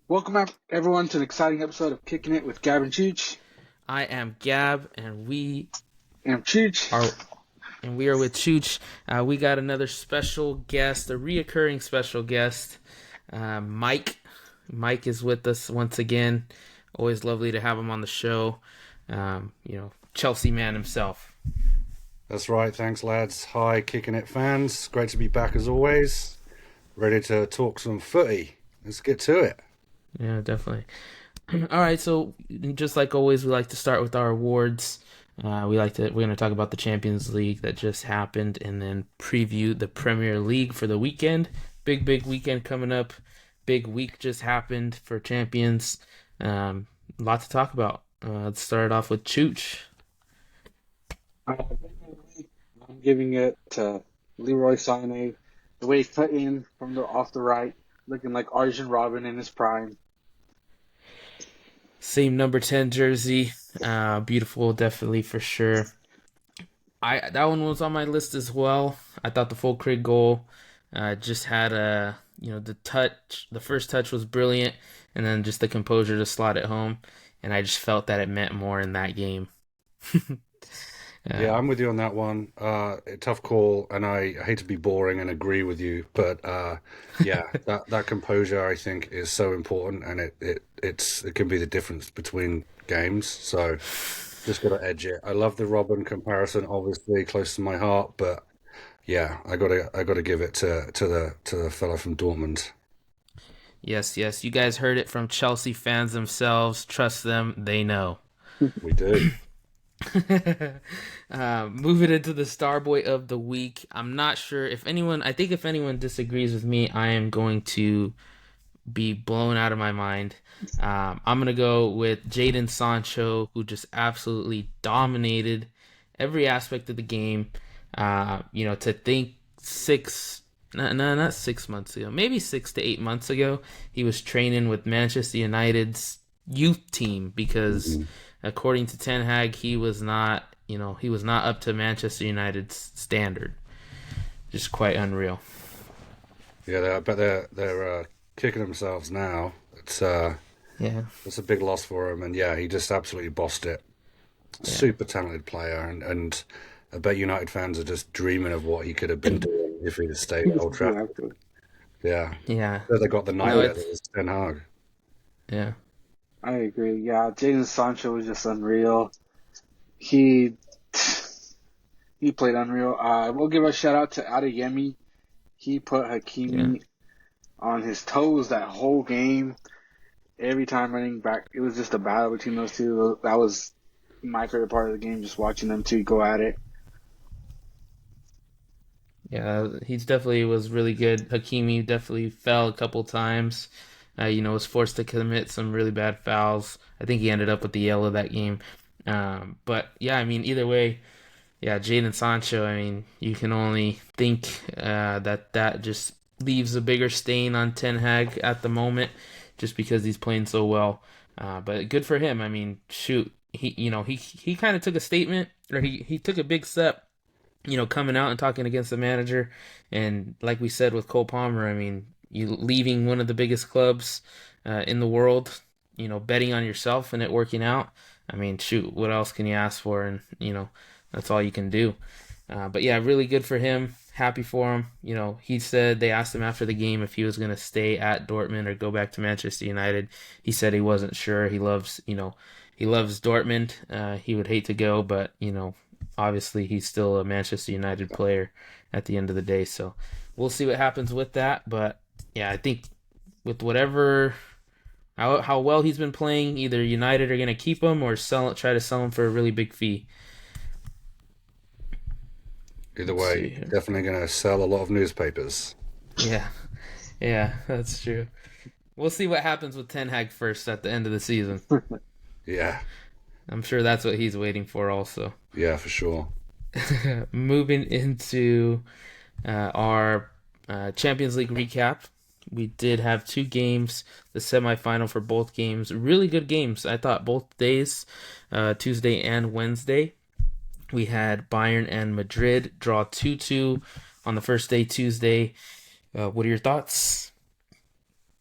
Welcome everyone to an exciting episode of Kicking It with Gab and Cheech. I am Gab, and And Cheech, are we are with Chooch. We got another special guest, a reoccurring special guest, Mike. Mike is with us once again. Always lovely to have him on the show. Chelsea man himself. That's right. Thanks, lads. Hi, Kicking It fans. Great to be back as always. Ready to talk some footy. Let's get to it. Yeah, definitely. All right, so just like always, we like to start with our awards. We're going to talk about the Champions League that just happened, and then preview the Premier League for the weekend. Big weekend coming up. Big week just happened for champions. A lot to talk about. Let's start off with Chooch. I'm giving it to Leroy Sané. The way he cut in from the off the right, looking like Arjen Robin in his prime. Same number 10 jersey. Beautiful, definitely for sure. That one was on my list as well. I thought the full Craig goal just had the first touch was brilliant, and then just the composure to slot it home, and I just felt that it meant more in that game. Yeah, uh, I'm with you on that one. A tough call, and I hate to be boring and agree with you, but yeah, that composure I think is so important, and it can be the difference between games. So just got to edge it. I love the Robin comparison, obviously close to my heart, but yeah, I gotta give it to the fella from Dortmund. yes, you guys heard it from Chelsea fans themselves. Trust them, they know. We do. Moving into the Starboy of the week. I'm not sure if anyone. I think if anyone disagrees with me, I am going to be blown out of my mind. I'm gonna go with Jadon Sancho, who just absolutely dominated every aspect of the game. To think not 6 months ago, maybe 6 to 8 months ago, he was training with Manchester United's youth team because, Mhm. according to Ten Hag, he was not up to Manchester United's standard. Just quite unreal. Yeah, I bet they're kicking themselves now. Yeah, It's a big loss for him, and yeah, he just absolutely bossed it. yeah, Super talented player, and I bet United fans are just dreaming of what he could have been doing if he'd have stayed at Old Trafford. Exactly. Yeah, yeah. so they got the No, nightmare that it's was Ten Hag. yeah, I agree. Yeah, Jadon Sancho was just unreal. He he played unreal. We'll give a shout out to Adeyemi. He put yeah. Hakimi on his toes that whole game. Every time running back, it was just a battle between those two. That was my favorite part of the game, just watching them two go at it. Yeah, he's definitely was really good. Hakimi definitely fell a couple times. Was forced to commit some really bad fouls. I think he ended up with the yellow that game. But yeah, I mean, either way, yeah, Jadon Sancho. I mean, you can only think that just leaves a bigger stain on Ten Hag at the moment, just because he's playing so well. But good for him. I mean, shoot, he kind of took a statement, or he took a big step, coming out and talking against the manager. And like we said with Cole Palmer, I mean, you leaving one of the biggest clubs in the world, betting on yourself and it working out. I mean, shoot, what else can you ask for? And, that's all you can do. But yeah, really good for him. Happy for him. He said they asked him after the game if he was going to stay at Dortmund or go back to Manchester United. He said he wasn't sure. He loves Dortmund. He would hate to go, but, obviously he's still a Manchester United player at the end of the day. So we'll see what happens with that. But yeah, I think with whatever how well he's been playing, either United are going to keep him or try to sell him for a really big fee. Either Let's see way, here. definitely going to sell a lot of newspapers. Yeah, yeah, that's true. We'll see what happens with Ten Hag first at the end of the season. Yeah, I'm sure that's what he's waiting for also. yeah, for sure. Moving into our Champions League recap. We did have two games, the semifinal for both games. Really good games. I thought both days, Tuesday and Wednesday. We had Bayern and Madrid draw 2-2 on the first day, Tuesday. What are your thoughts?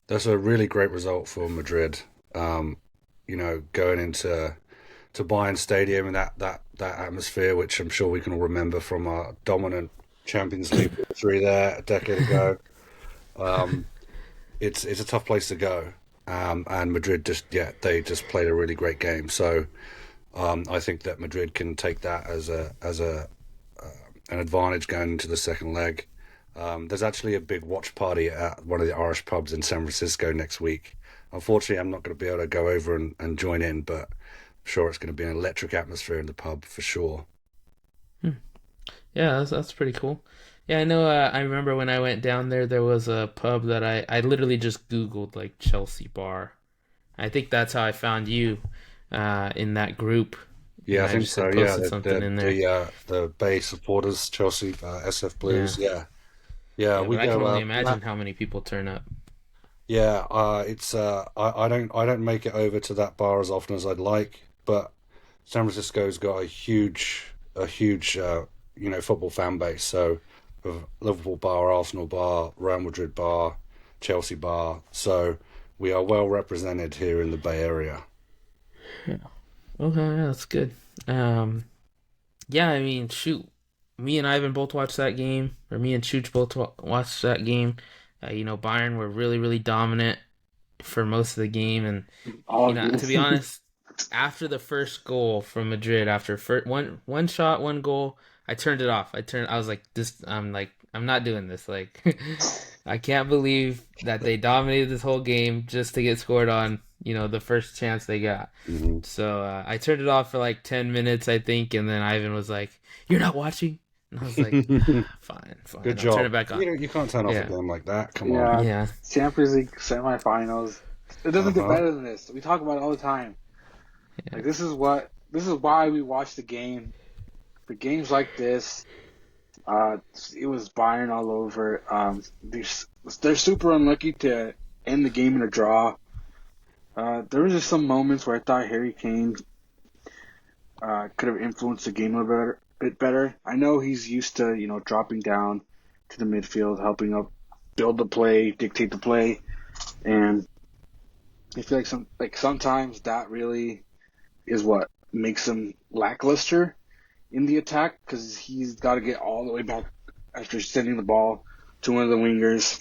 That's a really great result for Madrid. Um, going into to Bayern Stadium and that atmosphere, which I'm sure we can all remember from our dominant Champions League victory there a decade ago. Um, it's a tough place to go. And Madrid they just played a really great game. So I think that Madrid can take that as a an advantage going into the second leg. There's actually a big watch party at one of the Irish pubs in San Francisco next week. Unfortunately, I'm not going to be able to go over and join in, but I'm sure it's going to be an electric atmosphere in the pub for sure. Hmm. Yeah, that's pretty cool. Yeah, I know. I remember when I went down there, there was a pub that I literally just Googled like Chelsea bar. I think that's how I found you in that group, Yeah, and I I think just so. had Yeah, posted something in there. the Bay supporters, Chelsea, SF Yeah, Blues. Yeah, yeah, yeah, we but I can go. only imagine how many people turn up. Yeah, it's I don't make it over to that bar as often as I'd like, but San Francisco's got a huge football fan base. So Liverpool bar, Arsenal bar, Real Madrid bar, Chelsea bar. So we are well represented here in the Bay Area. Yeah. Okay, yeah, that's good. Um, yeah, I mean, shoot, me and Ivan both watched that game, or me and Chooch both watched that game. Bayern were really, really dominant for most of the game, and All of to be you. honest, after the first goal from Madrid, after one shot, one goal, I turned it off. I was like, this. I'm like, I'm not doing this. Like, I can't believe that they dominated this whole game just to get scored on. The first chance they got. Hmm. So I turned it off for like 10 minutes, I think, and then Ivan was like, "You're not watching," and I was like, "Fine, Good fine, I'll turn it job. back on." You can't turn off a Yeah, game like that. Come on. Yeah, yeah, Champions League semifinals. It doesn't get Uh-huh. better than this. We talk about it all the time. yeah. Like this is why we watch the game. For games like this, uh, it was Bayern all over. They're super unlucky to end the game in a draw. There was just some moments where I thought Harry Kane could have influenced the game a bit better. I know he's used to dropping down to the midfield, helping up build the play, dictate the play, and I feel like sometimes that really is what makes him lackluster in the attack because he's got to get all the way back after sending the ball to one of the wingers.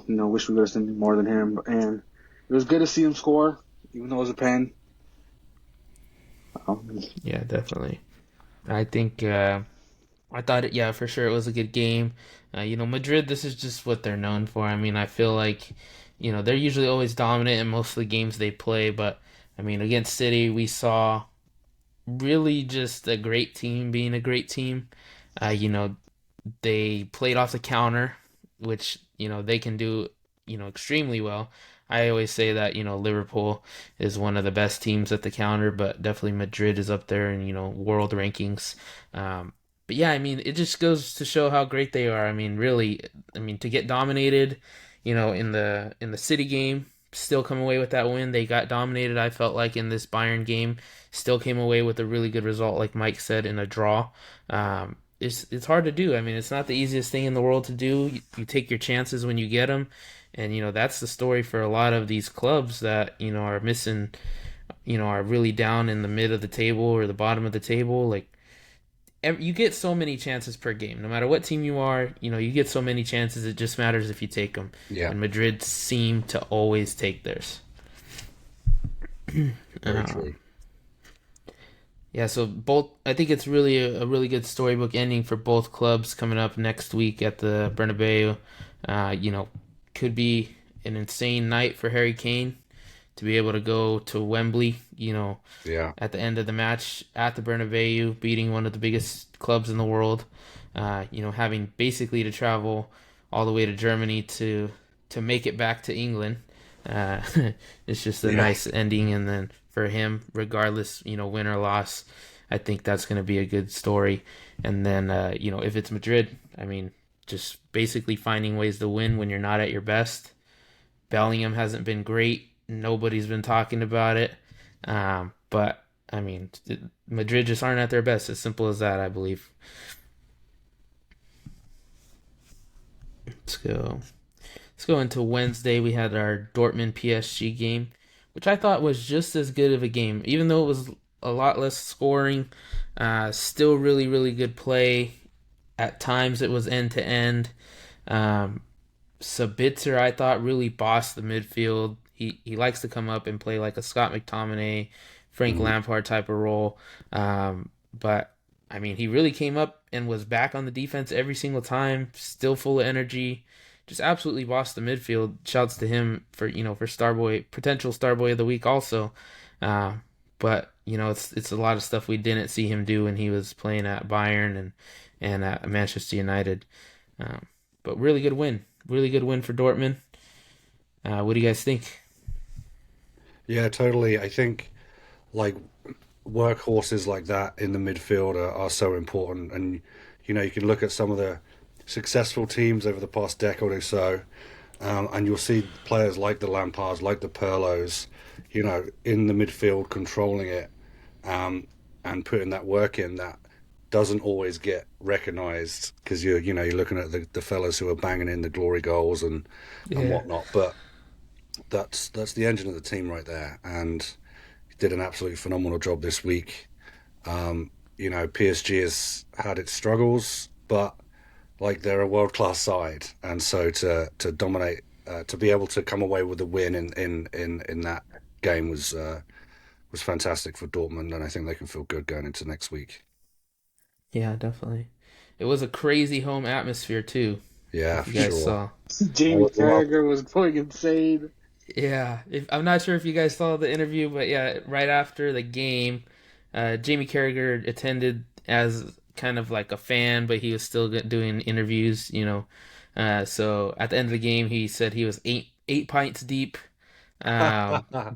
Wish we would have sent more than him, and it was good to see him score, even though it was a pen. Um, Yeah, definitely. I think I thought yeah, for sure it was a good game. Madrid, this is just what they're known for. I mean, I feel like, they're usually always dominant in most of the games they play, but I mean, against City, we saw really just a great team being a great team. Uh, you know, they played off the counter, which, they can do, extremely well. I always say that, Liverpool is one of the best teams at the counter, but definitely Madrid is up there in, world rankings. But yeah, I mean, it just goes to show how great they are. I mean, really, I mean, to get dominated, in the City game, still come away with that win. They got dominated, I felt like, in this Bayern game, still came away with a really good result, like Mike said, in a draw. It's hard to do. I mean, it's not the easiest thing in the world to do. You take your chances when you get them, and that's the story for a lot of these clubs that are missing, are really down in the mid of the table or the bottom of the table. Like you get so many chances per game, no matter what team you are. You get so many chances. It just matters if you take them. Yeah, And Madrid seem to always take theirs. very Um, true. Yeah, so both I think it's really a really good storybook ending for both clubs coming up next week at the Bernabeu. Uh, you know, could be an insane night for Harry Kane to be able to go to Wembley, Yeah, at the end of the match at the Bernabeu, beating one of the biggest clubs in the world. Having basically to travel all the way to Germany to make it back to England. Uh, it's just a yeah. nice ending, and then for him, regardless, win or loss, I think that's going to be a good story. And then, if it's Madrid, I mean, just basically finding ways to win when you're not at your best. Bellingham hasn't been great. Nobody's been talking about it. But I mean, Madrid just aren't at their best. As simple as that, I believe. Let's go. let's go into Wednesday. We had our Dortmund PSG game, which I thought was just as good of a game, even though it was a lot less scoring. Still really, really good play. At times it was end to end. Um, Sabitzer, I thought, really bossed the midfield. He likes to come up and play like a Scott McTominay, Frank Mm. Lampard type of role. But I mean, he really came up and was back on the defense every single time, still full of energy, just absolutely bossed the midfield. Shouts to him for for Starboy potential Starboy of the week also. Uh, but it's a lot of stuff we didn't see him do when he was playing at Bayern and at Manchester United. Um, but really good win for Dortmund. What do you guys think? Yeah, totally. I think like workhorses like that in the midfield are so important. And you can look at some of the successful teams over the past decade or so, and you'll see players like the Lampards, like the Pirlos, in the midfield controlling it, um, and putting that work in that doesn't always get recognised because you're looking at the fellas who are banging in the glory goals and Yeah, whatnot. But that's the engine of the team right there, and he did an absolutely phenomenal job this week. PSG has had its struggles, but like they're a world class side, and so to dominate, to be able to come away with a win in that game was fantastic for Dortmund, and I think they can feel good going into next week. yeah, definitely. It was a crazy home atmosphere too, Yeah, if you for guys sure. saw. That Jamie was a lot. Carragher was going insane. I'm not sure if you guys saw the interview, but yeah, right after the game, Jamie Carragher attended as kind of like a fan, but he was still doing interviews. So at the end of the game, he said he was eight pints deep,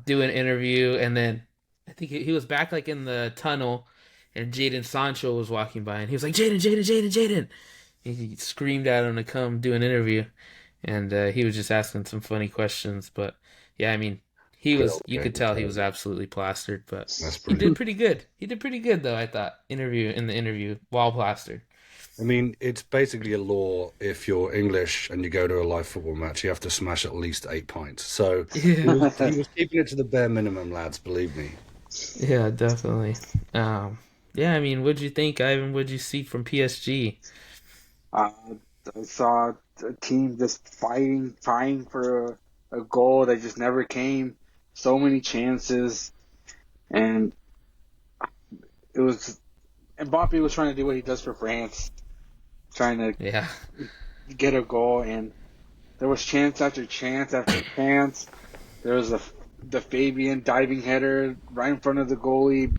doing an interview, and then I think he was back like in the tunnel, and Jaden Sancho was walking by, and he was like, "Jaden, Jaden, Jaden, Jaden!" He screamed at him to come do an interview, and he was just asking some funny questions. But yeah, I mean, Good old you could Jamie tell he was Carragher. absolutely plastered, but That's he did brilliant. pretty good. He did pretty good though, I thought. In the interview while plastered. I mean, it's basically a law if you're English and you go to a live football match, you have to smash at least 8 pints. So he Yeah, was he was keeping it to the bare minimum, lads, believe me. yeah, definitely. Um, yeah, I mean, what'd you think, Ivan? What'd you see from PSG? Uh, I saw a team just fighting for a goal that just never came. So many chances, and it was Mbappe was trying to do what he does for France, trying to Yeah, get a goal, and there was chance after chance after chance. There was the Fabian diving header right in front of the goalie,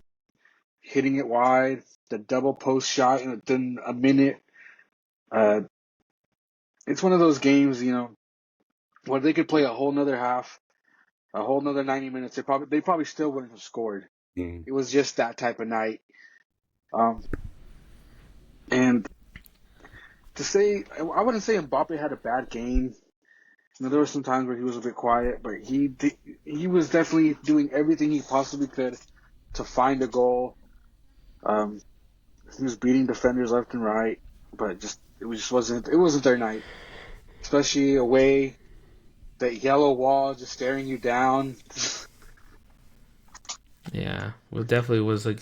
hitting it wide. The double post shot within a minute. Uh, it's one of those games, where they could play a whole nother half, a whole nother 90 minutes. They probably still wouldn't have scored. Mm. It was just that type of night. Um, and to say, I wouldn't say Mbappe had a bad game. There were some times where he was a bit quiet, but he was definitely doing everything he possibly could to find a goal. Um, he was beating defenders left and right, but it wasn't their night, especially away. That yellow wall just staring you down. yeah. Well, definitely was a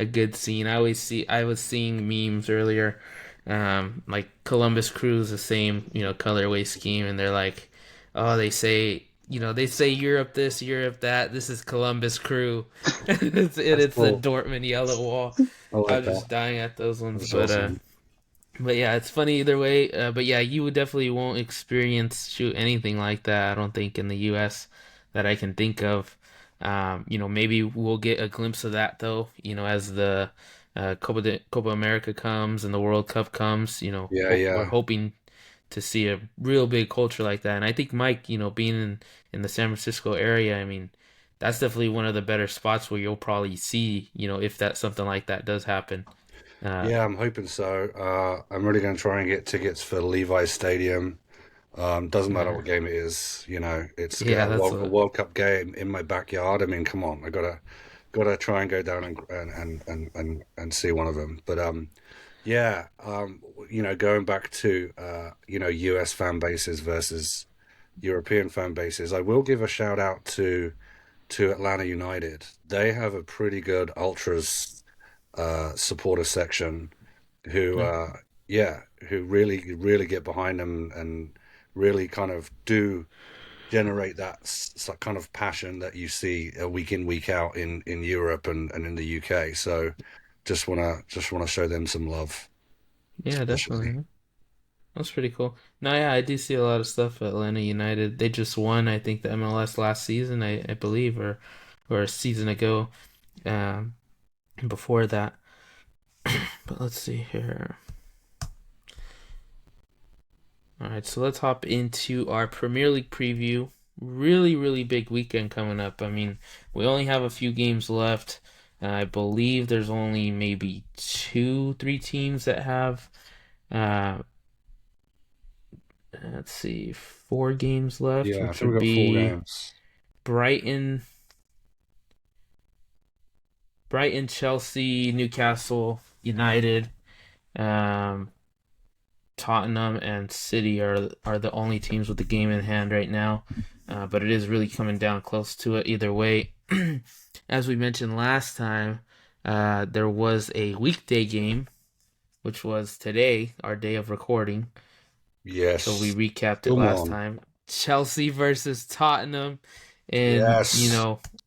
good scene. I was seeing memes earlier, like Columbus Crew is the same colorway scheme, and they're like, oh, they say Europe this, Europe that. This is Columbus Crew. That's It's the cool. Dortmund yellow wall. I I like was that. just dying at those ones, That's awesome. but yeah, it's funny either way. But yeah, you would definitely won't experience shoot anything like that. I don't think in the U.S. that I can think of. Maybe we'll get a glimpse of that though. As the Copa America comes and the World Cup comes. Yeah, We're yeah. hoping to see a real big culture like that. And I think Mike, being in the San Francisco area, I mean, that's definitely one of the better spots where you'll probably see, if that something like that does happen. Uh, Yeah, I'm hoping so. I'm really going to try and get tickets for Levi's Stadium. Doesn't matter uh, what game it is, it's yeah, a that's World, a a World Cup game in my backyard. I mean, come on, I gotta try and go down and see one of them. But Yeah, going back to US fan bases versus European fan bases, I will give a shout out to Atlanta United. They have a pretty good ultras supporter section who Yeah, yeah, who really get behind them and really kind of do generate that kind of passion that you see a week in week out in Europe and in the UK. So just wanna show them some love, yeah, especially. definitely. That's pretty cool. No, yeah, I do see a lot of stuff at Atlanta United. They just won, I think, the MLS last season, I believe, or a season ago. Um, before that. But let's see here. All right, so let's hop into our Premier League preview. Really, really big weekend coming up. I mean, we only have a few games left. I believe there's only maybe two, three teams that have, uh, let's see, four games left, Yeah, I which think would we've got four be games. Brighton, Brighton, Chelsea, Newcastle, United. Um, Tottenham and City are the only teams with the game in hand right now. But it is really coming down close to it either way. As we mentioned last time, there was a weekday game, which was today, our day of recording. So we Yes. recapped it Come last on. time. Chelsea versus Tottenham, and Yes.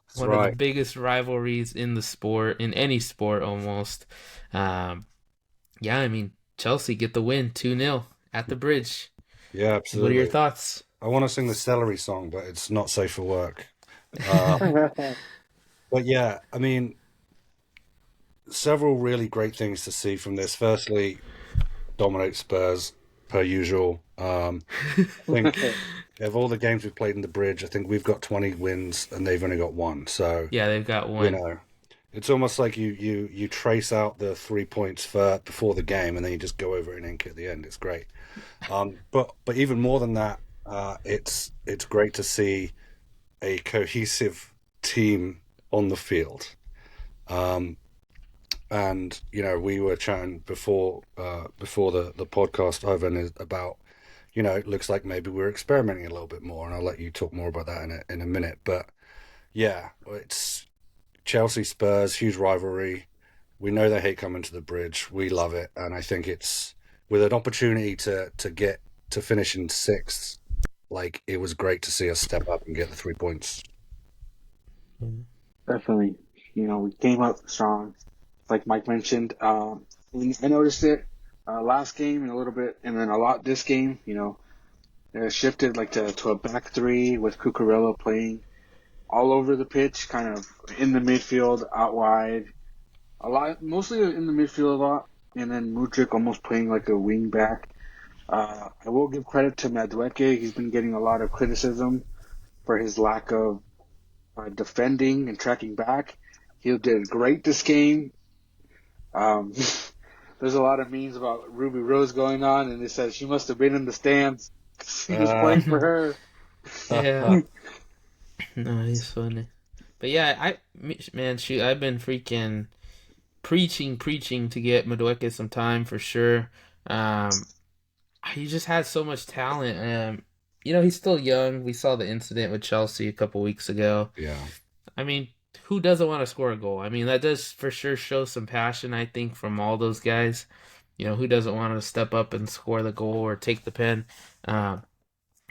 That's one of the right. biggest rivalries in the sport, in any sport almost. Um, yeah, I mean, Chelsea get the win 2-0 at the bridge. Yeah, What are your absolutely. thoughts? I want to sing the celery song, but it's not safe for work. Uh, but yeah, I mean, several really great things to see from this. Firstly, dominate Spurs per usual. I think of all the games we've played in the bridge, I think we've got 20 wins and they've only got one. So, Yeah, they've got you one. know, it's almost like you trace out the 3 points for before the game and then you just go over it and ink at the end. It's great. But even more than that, it's great to see a cohesive team on the field. Um, and we were chatting before the podcast Ivan, is about it looks like maybe we're experimenting a little bit more, and I'll let you talk more about that in a minute. But yeah, it's Chelsea Spurs, huge rivalry. We know they hate coming to the bridge. We love it, and I think it's with an opportunity to get to finish in sixth. Like it was great to see us step up and get the 3 points. Definitely. We came up strong. Like Mike mentioned, I noticed it last game and a little bit, and then a lot this game. It shifted like to a back three with Cucurella playing all over the pitch, kind of in the midfield, out wide, a lot, mostly in the midfield a lot, and then Mudryk almost playing like a wing back. I will give credit to Madueke. He's been getting a lot of criticism for his lack of defending and tracking back. He did great this game. Um, there's a lot of memes about Ruby Rose going on, and it says she must have been in the stands 'cause he was Uh, playing for her. Yeah, no, he's funny. But yeah, man, shoot, I've been freaking preaching to get Madueke some time for sure. Um, he just has so much talent. He's still young. We saw the incident with Chelsea a couple weeks ago. yeah, I mean, who doesn't want to score a goal? I mean, that does for sure show some passion, I think, from all those guys. Who doesn't want to step up and score the goal or take the pen? Uh,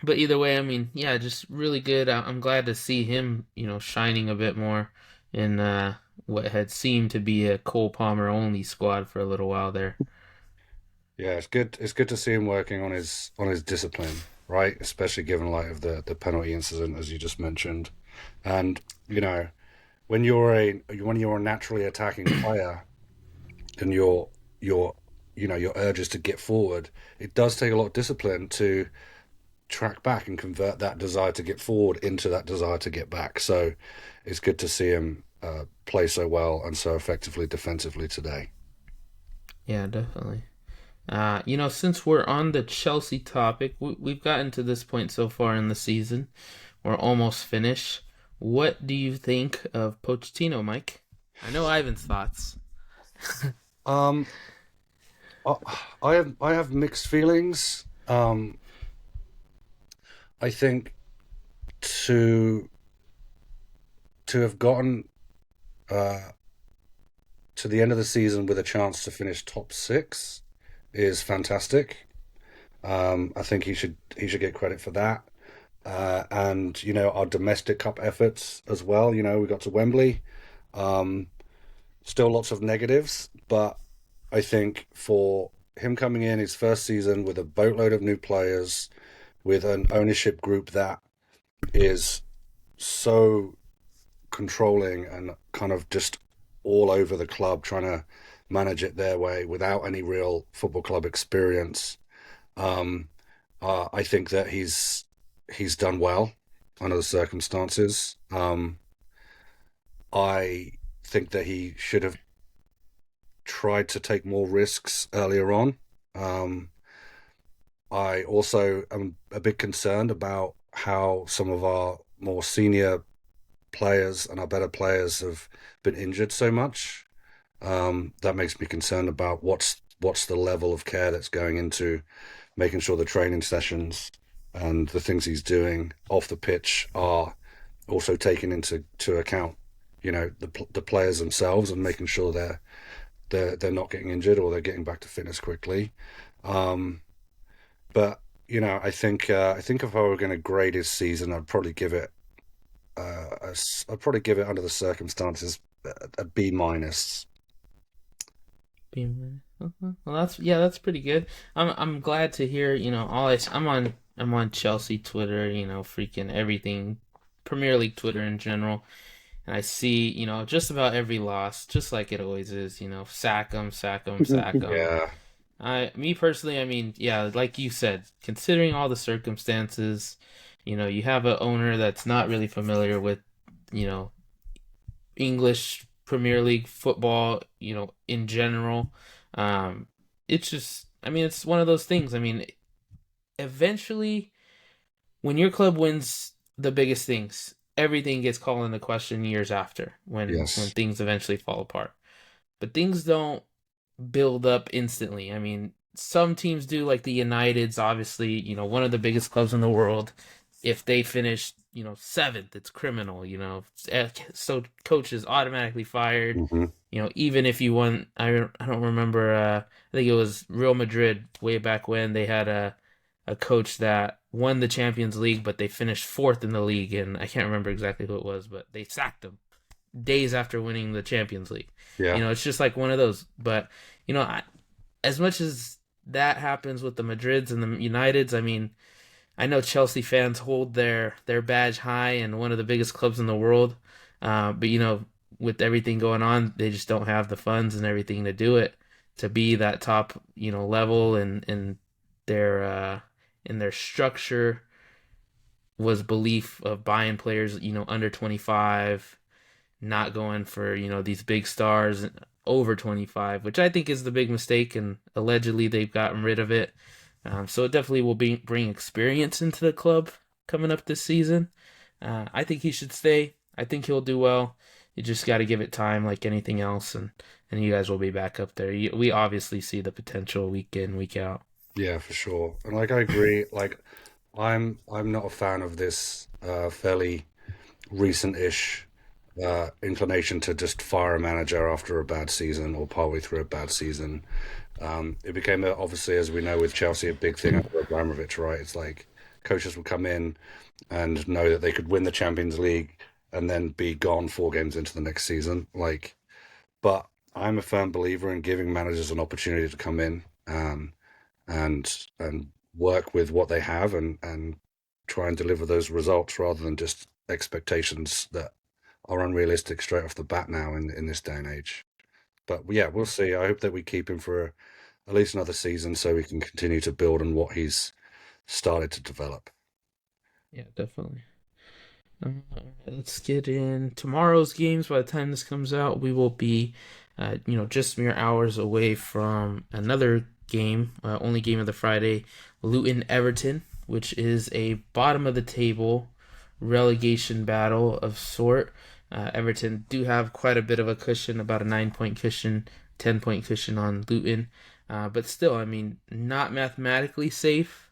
but either way, I mean, yeah, just really good. I'm glad to see him, shining a bit more in what had seemed to be a Cole Palmer only squad for a little while there. yeah. It's good. It's good to see him working on his discipline, right? Especially given light of the penalty incident, as you just mentioned. And you know, when you're a naturally attacking player, and your urge is to get forward, it does take a lot of discipline to track back and convert that desire to get forward into that desire to get back. So it's good to see him play so well and so effectively defensively today. Yeah, definitely. Since we're on the Chelsea topic, we've gotten to this point so far in the season. We're almost finished. What do you think of Pochettino, Mike? I know Ivan's thoughts. Um, I, I have mixed feelings. I think to have gotten uh, to the end of the season with a chance to finish top six is fantastic. I think he should get credit for that. And our domestic cup efforts as well. We got to Wembley. Um, Still lots of negatives, but I think for him coming in his first season with a boatload of new players, with an ownership group that is so controlling and kind of just all over the club, trying to manage it their way without any real football club experience. Um, I think that he's done well under the circumstances. I think that he should have tried to take more risks earlier on. Um, I also am a bit concerned about how some of our more senior players and our better players have been injured so much. That makes me concerned about what's the level of care that's going into making sure the training sessions and the things he's doing off the pitch are also taken into account. The players themselves and making sure they're not getting injured or they're getting back to fitness quickly. Um, but I think if I were going to grade his season, I'd probably give it under the circumstances a B minus. Well, that's pretty good. I'm glad to hear. I'm on Chelsea Twitter. Freaking everything, Premier League Twitter in general, and I see just about every loss, just like it always is. Sack them, sack them, sack them. Yeah. Me personally, I mean, yeah, like you said, considering all the circumstances, you have an owner that's not really familiar with, you know, English Premier League football, in general. Um, it's just, I mean, it's one of those things. I mean, eventually, when your club wins the biggest things, everything gets called into question years after when Yes. things eventually fall apart. But things don't build up instantly. I mean, some teams do, like the Uniteds, obviously, one of the biggest clubs in the world. If they finish, seventh, it's criminal, So coach is automatically fired. Hmm. Even if you won, I don't remember. I think it was Real Madrid way back when they had a coach that won the Champions League, but they finished fourth in the league, and I can't remember exactly who it was, but they sacked him days after winning the Champions League. Yeah. It's just like one of those. But as much as that happens with the Madrids and the Uniteds, I mean, I know Chelsea fans hold their badge high and one of the biggest clubs in the world. But with everything going on, they just don't have the funds and everything to do it to be that top level, and their in their structure was belief of buying players under 25, not going for these big stars over 25, which I think is the big mistake, and allegedly they've gotten rid of it. So it definitely will bring experience into the club coming up this season. I think he should stay. I think he'll do well. You just got to give it time, like anything else, and you guys will be back up there. We obviously see the potential week in, week out. Yeah, for sure. And like I agree, like I'm not a fan of this fairly recent-ish inclination to just fire a manager after a bad season or partway through a bad season. It became obviously, as we know, with Chelsea, a big thing under Abramovich, right? It's like coaches would come in and know that they could win the Champions League and then be gone 4 games into the next season. But I'm a firm believer in giving managers an opportunity to come in and work with what they have and try and deliver those results rather than just expectations that are unrealistic straight off the bat now in this day and age. But yeah, we'll see. I hope that we keep him for at least another season so we can continue to build on what he's started to develop. Yeah, definitely. Let's get in tomorrow's games. By the time this comes out, we will be, just mere hours away from another game, only game of the Friday, Luton Everton, which is a bottom of the table relegation battle of sort. Everton do have quite a bit of a cushion, about a 9 point cushion, 10 point cushion on Luton. But still, I mean, not mathematically safe.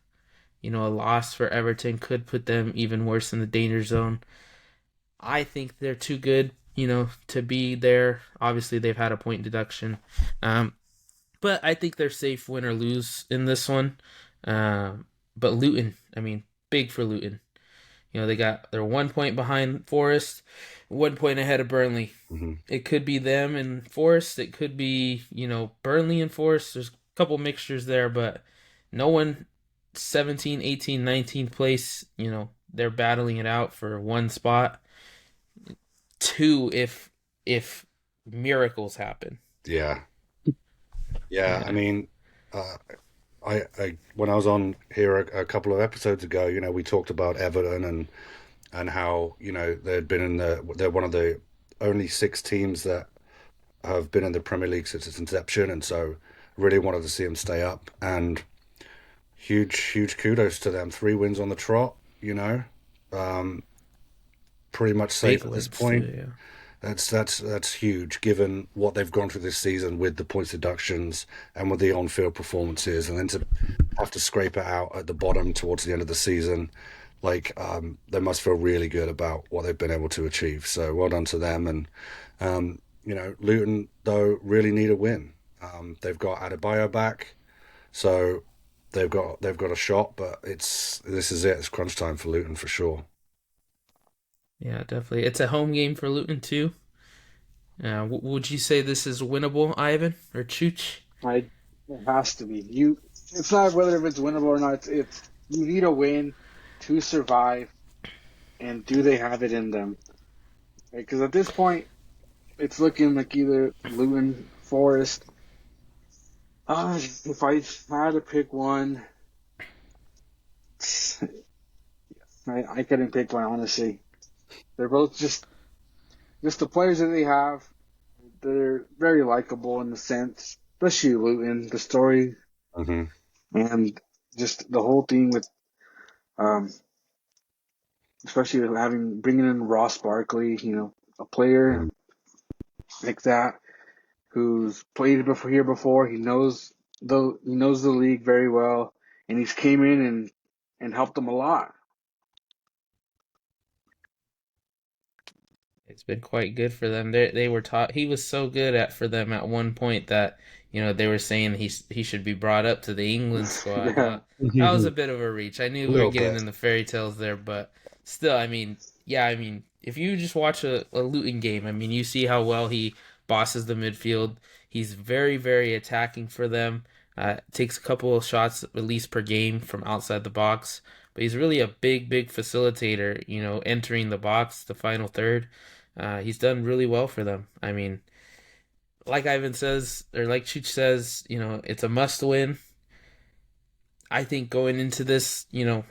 A loss for Everton could put them even worse in the danger zone. I think they're too good, to be there. Obviously, they've had a point deduction. Um, but I think they're safe win or lose in this one. But Luton, I mean, big for Luton. They're 1 point behind Forest, 1 point ahead of Burnley. Hmm. It could be them and Forest. It could be, Burnley and Forest. There's a couple mixtures there, but no one 17, 18, 19th place, they're battling it out for one spot. Two, if miracles happen. Yeah, yeah. I Yeah, mean, uh, I when I was on here a couple of episodes ago, we talked about Everton and how they'd been they're one of the only six teams that have been in the Premier League since its inception, and so really wanted to see them stay up. And huge kudos to them. 3 wins on the trot. Um, Pretty much safe big at this wins point. too. Yeah. That's huge given what they've gone through this season with the points deductions and with the on-field performances, and then to have to scrape it out at the bottom towards the end of the season, they must feel really good about what they've been able to achieve. So well done to them. And Luton though really need a win. They've got Adebayo back, so they've got a shot, but this is it. It's crunch time for Luton for sure. Yeah, definitely. It's a home game for Luton too. Would you say this is winnable, Ivan or Chooch? I it has to be you. It's not whether if it's winnable or not. It's you need a win to survive, and do they have it in them? Because at this point, it's looking like either Luton, Forest. If I had to pick one, I couldn't pick one honestly. They're both just the players that they have. They're very likable in the sense, especially Luton. The story Hmm. and just the whole thing with, um, especially having bringing in Ross Barkley, a player Hmm. like that who's played before here before. He knows the league very well, and he's came in and helped them a lot. It's been quite good for them. They were taught he was so good at for them at one point that they were saying he should be brought up to the England squad. Yeah, That was a bit of a reach. I knew A we were little getting bit. in the fairy tales there, but still, I mean, yeah, I mean, if you just watch a Luton game, I mean, you see how well he bosses the midfield. He's very, very attacking for them. Takes a couple of shots at least per game from outside the box, but he's really a big, big facilitator. Entering the box, the final third. He's done really well for them. I mean, like Ivan says, or like Chooch says, it's a must win. I think going into this,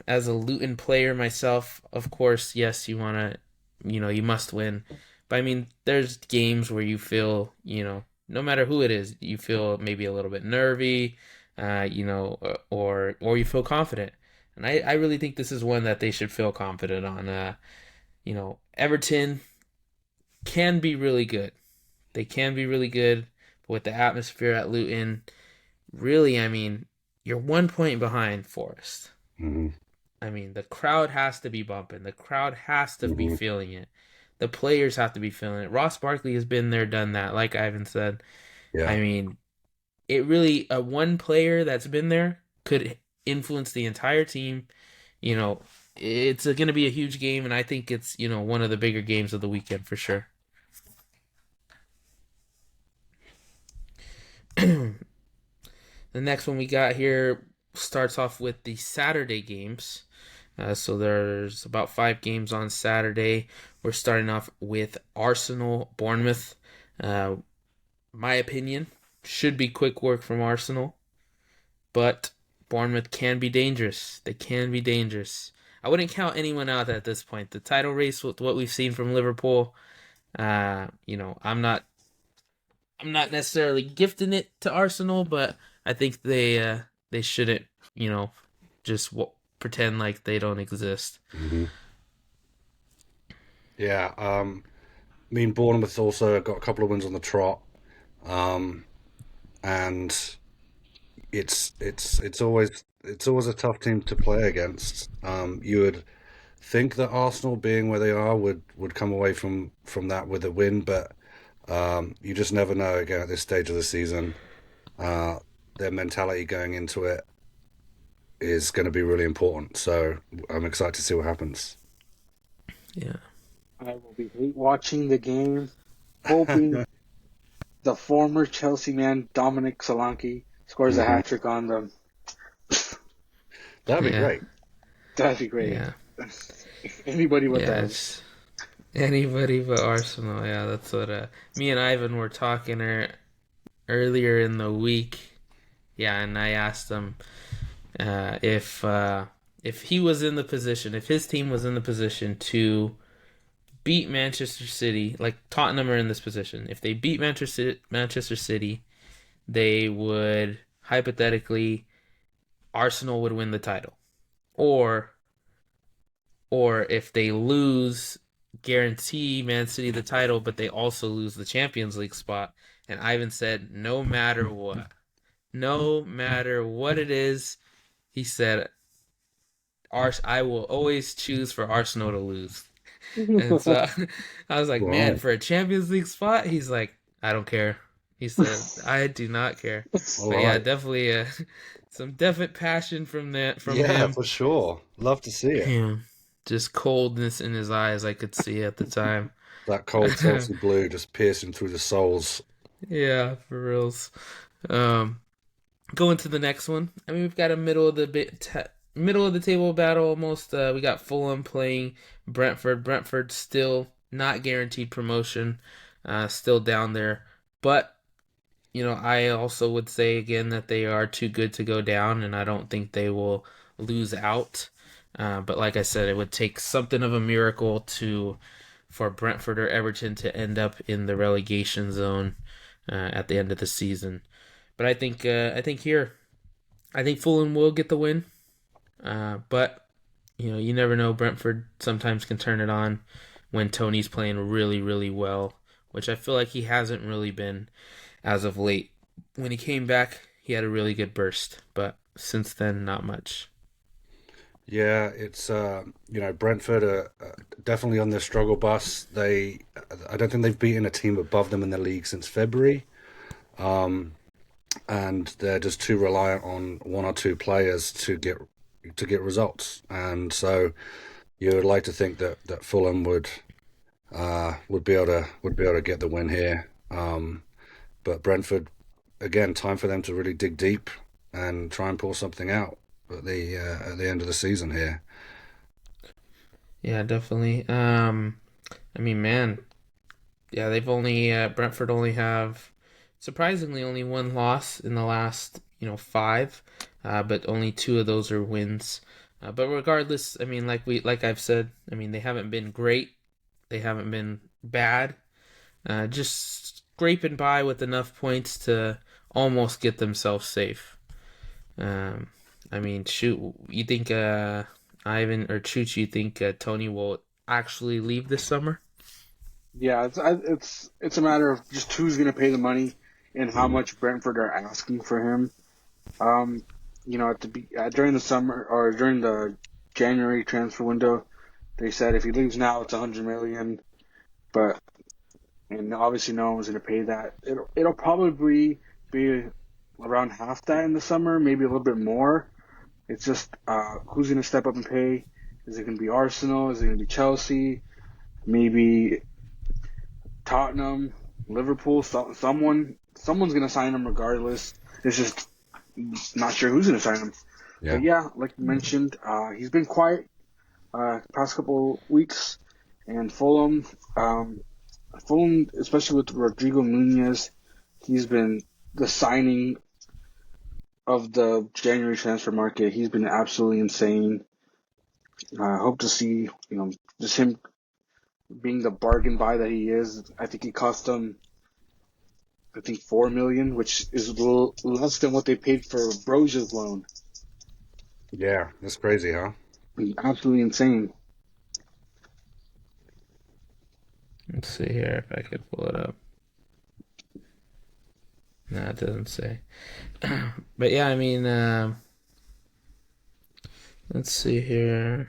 as a Luton player myself, of course, yes, you want to, you must win. But I mean, there's games where you feel, no matter who it is, you feel maybe a little bit nervy, or you feel confident. And I really think this is one that they should feel confident on. Everton can be really good. They can be really good, but with the atmosphere at Luton, really, I mean, you're 1 point behind Forest. Hmm. I mean, the crowd has to be bumping. The crowd has to be Hmm. feeling it. The players have to be feeling it. Ross Barkley has been there, done that. Like Ivan said, Yeah. I mean, it really a one player that's been there could influence the entire team. You know, it's going to be a huge game, and I think it's one of the bigger games of the weekend for sure. The next one we got here starts off with the Saturday games. So there's about 5 games on Saturday. We're starting off with Arsenal Bournemouth. Uh, my opinion should be quick work from Arsenal, but Bournemouth can be dangerous. They can be dangerous. I wouldn't count anyone out at this point. The title race with what we've seen from Liverpool, I'm not necessarily gifting it to Arsenal, but I think they shouldn't, you know, just pretend like they don't exist. Hmm. Yeah. I mean, Bournemouth also got a couple of wins on the trot, and it's always a tough team to play against. You would think that Arsenal, being where they are, would come away from that with a win, but you just never know. Again, at this stage of the season, uh, their mentality going into it is going to be really important. So I'm excited to see what happens. Yeah. I will be watching the game, hoping the former Chelsea man Dominic Solanke scores a Hmm. hat trick on them. That'd be Yeah. great. That'd be great. Yeah. Anybody but Yeah. them. It's anybody but Arsenal. Yeah, that's what me and Ivan were talking earlier in the week. Yeah, and I asked him uh, if uh, if he was in the position, if his team was in the position to beat Manchester City, like Tottenham are in this position. If they beat Manchester City, they would hypothetically Arsenal would win the title, or or if they lose, guarantee Man City the title, but they also lose the Champions League spot. And Ivan said, no matter what it is, he said, I will always choose for Arsenal to lose. And so I was like, man, Wow. for a Champions League spot, he's like, I don't care. He said, I do not care. All But yeah, right. definitely some definite passion from Yeah, him. for sure. Love to see it. Yeah, just coldness in his eyes I could see at the time. That cold Chelsea blue just piercing through the souls. Yeah, for reals. Um, Going to the next one. I mean, we've got a middle of the table battle almost. We got Fulham playing Brentford. Brentford still not guaranteed promotion, still down there. But I also would say again that they are too good to go down, and I don't think they will lose out. But like I said, it would take something of a miracle to for Brentford or Everton to end up in the relegation zone at the end of the season. But I think Fulham will get the win. But you never know. Brentford sometimes can turn it on when Tony's playing really, really well, which I feel like he hasn't really been as of late. When he came back, he had a really good burst, but since then, not much. Yeah, it's Brentford are definitely on their struggle bus. I don't think they've beaten a team above them in the league since February, and they're just too reliant on one or two players to get results. And so you would like to think that Fulham would be able to get the win here. But Brentford, again, time for them to really dig deep and try and pull something out at the end of the season here. Yeah, definitely. I mean, man, yeah, they've only Brentford only have surprisingly only one loss in the last five, but only two of those are wins. But regardless, I mean, like I've said, I mean they haven't been great, they haven't been bad, just scraping by with enough points to almost get themselves safe. Um, I mean, shoot, you think Ivan or Chooch, you think Tony will actually leave this summer? Yeah, it's a matter of just who's going to pay the money and how Mm. much Brentford are asking for him. Um, during the summer or during the January transfer window, they said if he leaves now, it's 100 million. But and obviously no one was going to pay that. It'll probably be around half that in the summer, maybe a little bit more. It's just who's going to step up and pay? Is it going to be Arsenal? Is it going to be Chelsea? Maybe Tottenham, Liverpool, someone's gonna sign him regardless. It's just not sure who's gonna sign him. Yeah. But yeah, like you mentioned, he's been quiet past couple weeks, and Fulham, especially with Rodrigo Nunez, he's been the signing of the January transfer market. He's been absolutely insane. I hope to see just him being the bargain buy that he is. I think he cost them I think 4 million, which is less than what they paid for Broja's loan. Yeah, that's crazy, huh? Absolutely insane. Let's see here if I could pull it up. No, it doesn't say. But yeah, I mean, let's see here.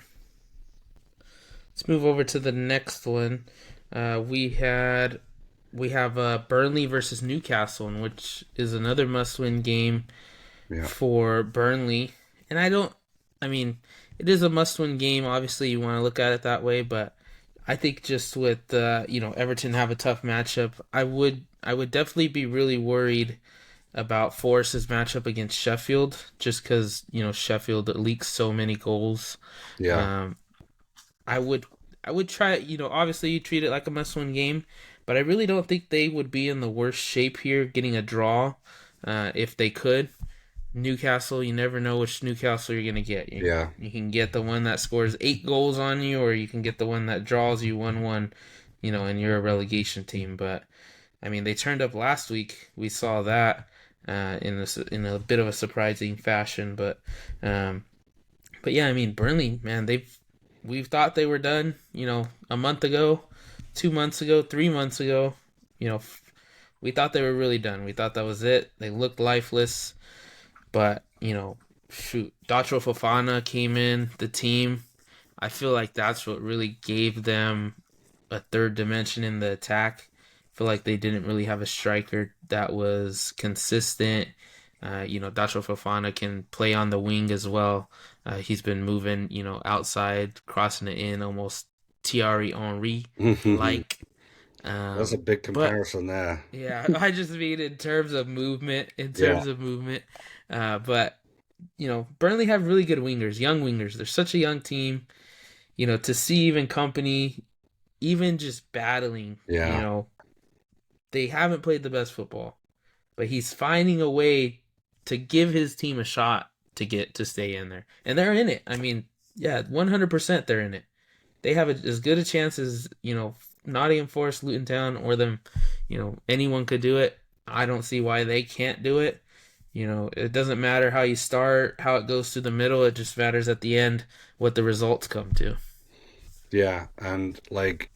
Let's move over to the next one. Uh, we had we have Burnley versus Newcastle, which is another must-win game Yeah, for Burnley. And I mean, it is a must-win game. Obviously, you want to look at it that way, but I think just with Everton have a tough matchup, I would definitely be really worried about Forest's matchup against Sheffield, just because Sheffield leaks so many goals. yeah, Um, I would I would try, obviously you treat it like a must-win game, but I really don't think they would be in the worst shape here getting a draw if they could. Newcastle, you never know which Newcastle you're gonna get. You, yeah, you can get the one that scores 8 goals on you, or you can get the one that draws you 1-1, and you're a relegation team. But I mean, they turned up last week. We saw that in a bit of a surprising fashion. But yeah, I mean, Burnley, man, we've thought they were done. A month ago, 2 months ago, 3 months ago. You know, we thought they were really done. We thought that was it. They looked lifeless. But, shoot, Datro Fofana came in the team. I feel like that's what really gave them a third dimension in the attack. I feel like they didn't really have a striker that was consistent. Datro Fofana can play on the wing as well. He's been moving, outside, crossing it in, almost Thierry Henry like. that's a big But comparison there. yeah, I just mean in terms of movement, Yeah, But Burnley have really good wingers, young wingers. They're such a young team. To see even company, even just battling, yeah, they haven't played the best football, but he's finding a way to give his team a shot to stay in there, and they're in it. I mean, yeah, 100% they're in it. They have as good a chance as Nottingham Forest, Luton Town, or them. Anyone could do it. I don't see why they can't do it. It doesn't matter how you start, how it goes through the middle. It just matters at the end what the results come to. yeah. And like,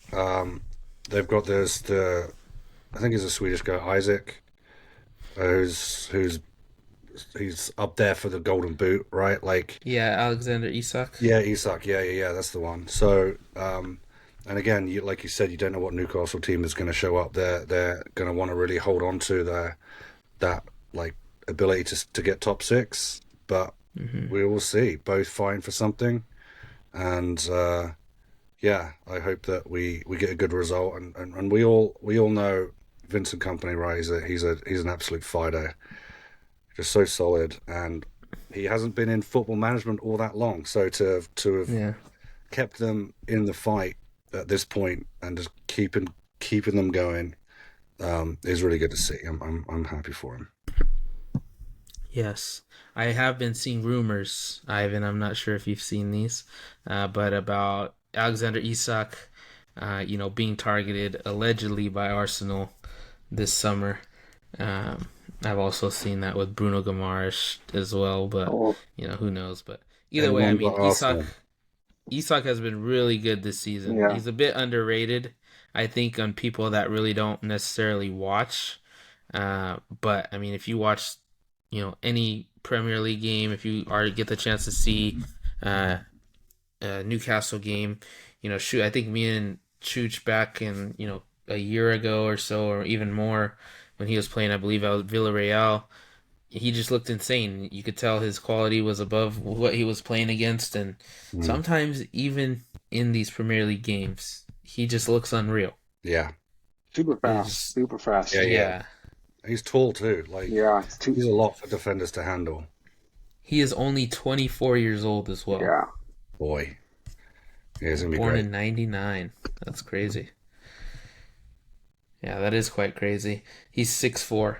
they've got this the I think he's a Swedish guy, Isaac, who's he's up there for the Golden Boot, right? Like, Yeah, Alexander Isak. yeah, Isak, yeah, that's the one. So, and again, like you said, you don't know what Newcastle team is going to show up. They're going to want to really hold on to their that like ability to get top six, but Hmm. we will see. Both fine for something, and yeah, I hope that we get a good result, and we all know Vincent Company, right? He's an absolute fighter, just so solid, and he hasn't been in football management all that long, so to have Yeah. kept them in the fight at this point and just keeping them going is really good to see. I'm happy for him. Yes, I have been seeing rumors, Ivan. I'm not sure if you've seen these, but about Alexander Isak, being targeted allegedly by Arsenal this summer. Um, I've also seen that with Bruno Guimaraes as well, but Oh, who knows? But either way, I Anyone mean, but Arsenal. Isak has been really good this season. yeah, He's a bit underrated, I think, on people that really don't necessarily watch. But I mean, if you watch, any Premier League game, if you are get the chance to see uh, a Newcastle game, shoot, I think me and Chooch back in a year ago or so, or even more, when he was playing, I believe, out Villarreal, he just looked insane. You could tell his quality was above what he was playing against, and Mm, sometimes even in these Premier League games, he just looks unreal. yeah, super fast, Is super fast. yeah. Yeah, He's tall too. Like, Yeah, it's too. he's a lot for defenders to handle. he is only 24 years old as well. Yeah, Boy, yeah, he's gonna be Born great. in 99. That's crazy. Yeah, that is quite crazy. He's 6'4".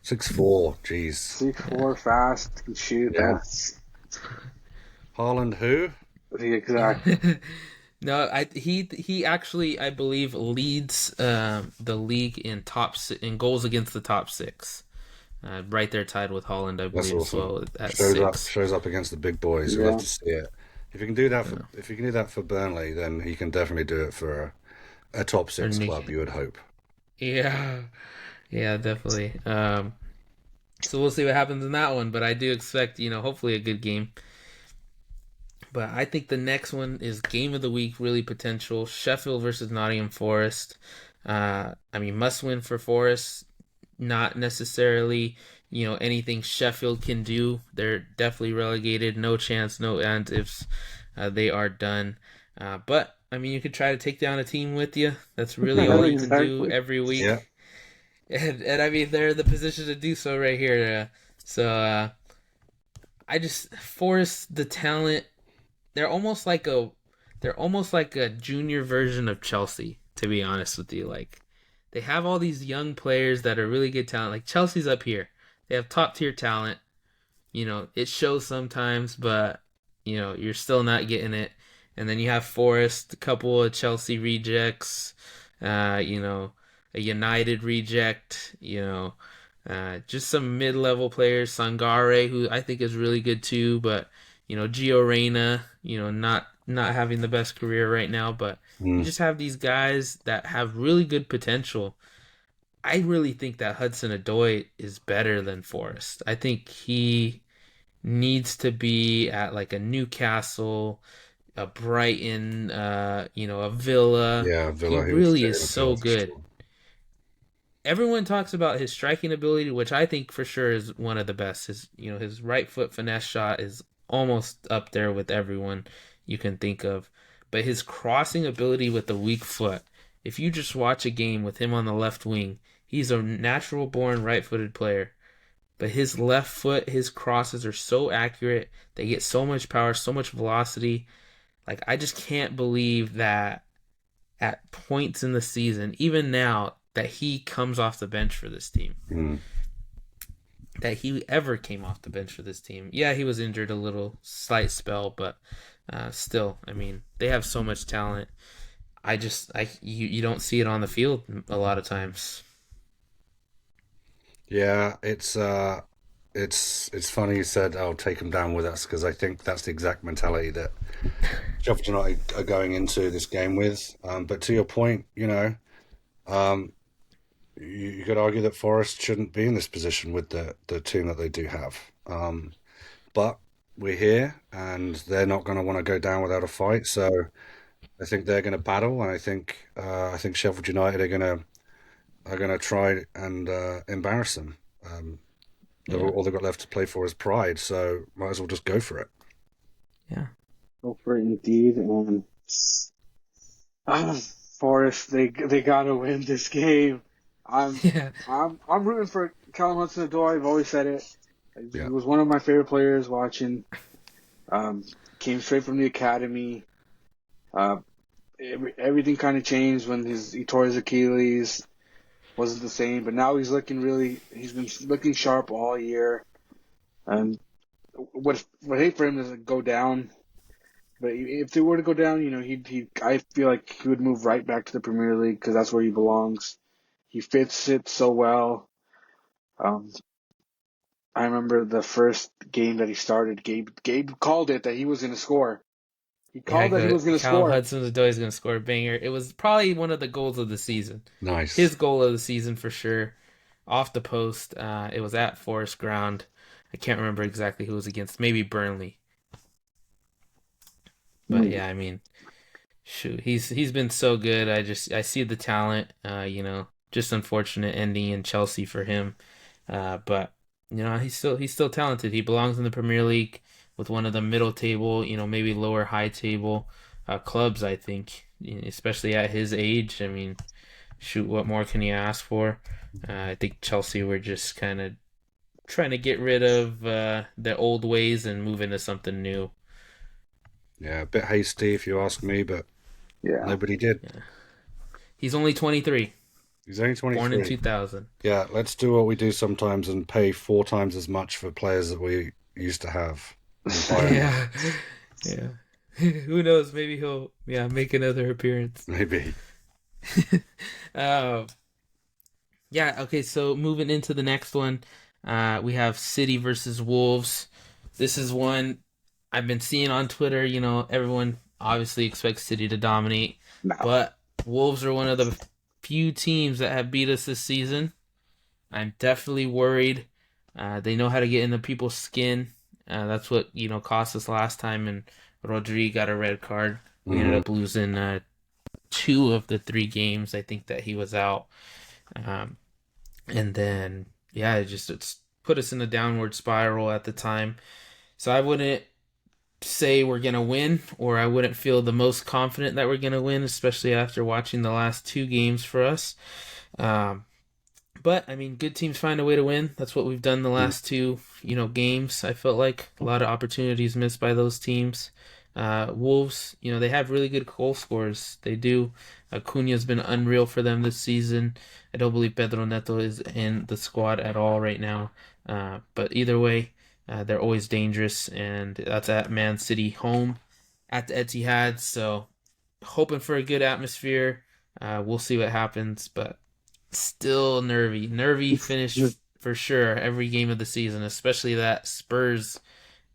6'4". Jeez. 6'4", fast, can shoot. Yeah. That's Haaland, who? the exact. No, he actually, I believe, leads the league in goals against the top six. Right there, tied with Holland, I That's believe, as awesome. well at Shows up, 6. shows up against the big boys. We love Yeah, to see it. If you can do that for, Yeah. if you can do that for Burnley, then he can definitely do it for a top Or six Nick. club. You would hope. Yeah, yeah, definitely. So we'll see what happens in that one. But I do expect, hopefully a good game. But I think the next one is game of the week, really potential. Sheffield versus Nottingham Forest. I mean, must win for Forest. Not necessarily, anything Sheffield can do. They're definitely relegated. No chance, no and ifs. They are done. But I mean, you could try to take down a team with you. That's really all you can do Exactly. every Yeah. week. And I mean, they're in the position to do so right here. So I just Forest the talent they're almost like a they're almost like a junior version of Chelsea, to be honest with you. Like they have all these young players that are really good talent. Like Chelsea's up here. They have top tier talent. It shows sometimes, but you're still not getting it. And then you have Forest, a couple of Chelsea rejects, a United reject, just some mid-level players. Sangare, who I think is really good too, but Gio Reyna, not having the best career right now, but you Mm. just have these guys that have really good potential. I really think that Hudson Odoi is better than Forrest. I think he needs to be at like a Newcastle, a Brighton, a Villa. Yeah, He Villa, he would really stay is in a Villa so for good. sure. Everyone talks about his striking ability, which I think for sure is one of the best. His right foot finesse shot is almost up there with everyone you can think of. But his crossing ability with the weak foot, if you just watch a game with him on the left wing, he's a natural born right-footed player. But his left foot, his crosses are so accurate. They get so much power, so much velocity. Like I just can't believe that at points in the season, even now, that he comes off the bench for this team. Mm. That he ever came off the bench for this team. Yeah, he was injured a little, slight spell, but still, I mean, they have so much talent. You don't see it on the field a lot of times. Yeah, it's funny you said I'll take them down with us because I think that's the exact mentality that Sheffield United are going into this game with. But to your point, um, you could argue that Forest shouldn't be in this position with the team that they do have. But we're here, and they're not going to want to go down without a fight. So I think they're going to battle, and I think Sheffield United are gonna try and embarrass them. Yeah, All they've got left to play for is pride, so might as well just go for it. yeah, Go for it indeed. And ah, Forrest, they gotta win this game. I'm yeah, I'm rooting for Callum Hudson-Odoi. I've always said it. He Yeah. was one of my favorite players watching. Um, Came straight from the academy. Uh, everything kind of changed when he tore his Achilles. Wasn't the same, but now he's been looking sharp all year. And what hate for him is to go down. But if they were to go down, I feel like he would move right back to the Premier League because that's where he belongs. He fits it so well. Um, I remember the first game that he started. Gabe called it that he was going to score. He called that he was going to Callum score. Hudson-Odoi is going to score a banger. It was probably one of the goals of the season. Nice. His goal of the season for sure. Off the post. It was at Forest Ground. I can't remember exactly who it was against. Maybe Burnley. But Mm. yeah, I mean, shoot, he's been so good. I see the talent. Just unfortunate ending in Chelsea for him. But he's still talented. He belongs in the Premier League with one of the middle table, maybe lower high table clubs. I think, especially at his age. I mean, shoot, what more can you ask for? I think Chelsea were just kind of trying to get rid of their old ways and move into something new. Yeah, a bit hasty if you ask me, but Yeah. nobody did. Yeah. He's only 23, He's only born in 23. 2000. Yeah, let's do what we do sometimes and pay 4 times as much for players that we used to have and buy them Yeah, out. yeah. Who knows? Maybe he'll make another appearance. Maybe. Um, yeah. Okay. So moving into the next one, we have City versus Wolves. This is one I've been seeing on Twitter. Everyone obviously expects City to dominate, No. but Wolves are one of the few teams that have beat us this season. I'm definitely worried. They know how to get into people's skin. That's what cost us last time, and Rodri got a red card. We ended Hmm. up losing two of the three games. I think that he was out, um, and then yeah, it's put us in a downward spiral at the time. So I wouldn't say we're gonna win, or I wouldn't feel the most confident that we're gonna win, especially after watching the last two games for us. Um, but I mean, good teams find a way to win. That's what we've done the last two, games. I felt like a lot of opportunities missed by those teams. Wolves, they have really good goal scorers. They do. Acuna's been unreal for them this season. I don't believe Pedro Neto is in the squad at all right now. But either way, they're always dangerous, and that's at Man City home at the Etihad. So hoping for a good atmosphere. We'll see what happens, but still nervy finish for sure every game of the season, especially that Spurs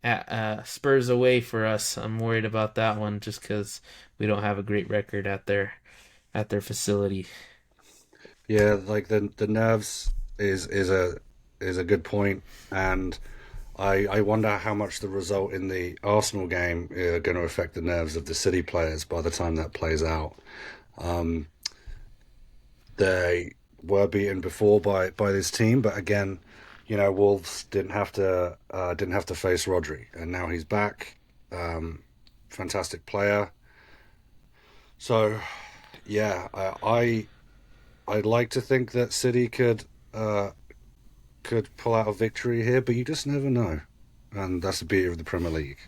away for us. I'm worried about that one just because we don't have a great record at their facility. Yeah, like the nerves is a good point, and I wonder how much the result in the Arsenal game are going to affect the nerves of the City players by the time that plays out. Um, they were beaten before by this team, but again, Wolves didn't have to face Rodri, and now he's back. Um, Fantastic player. So yeah, I'd like to think that City could pull out a victory here, but you just never know, and that's the beauty of the Premier League.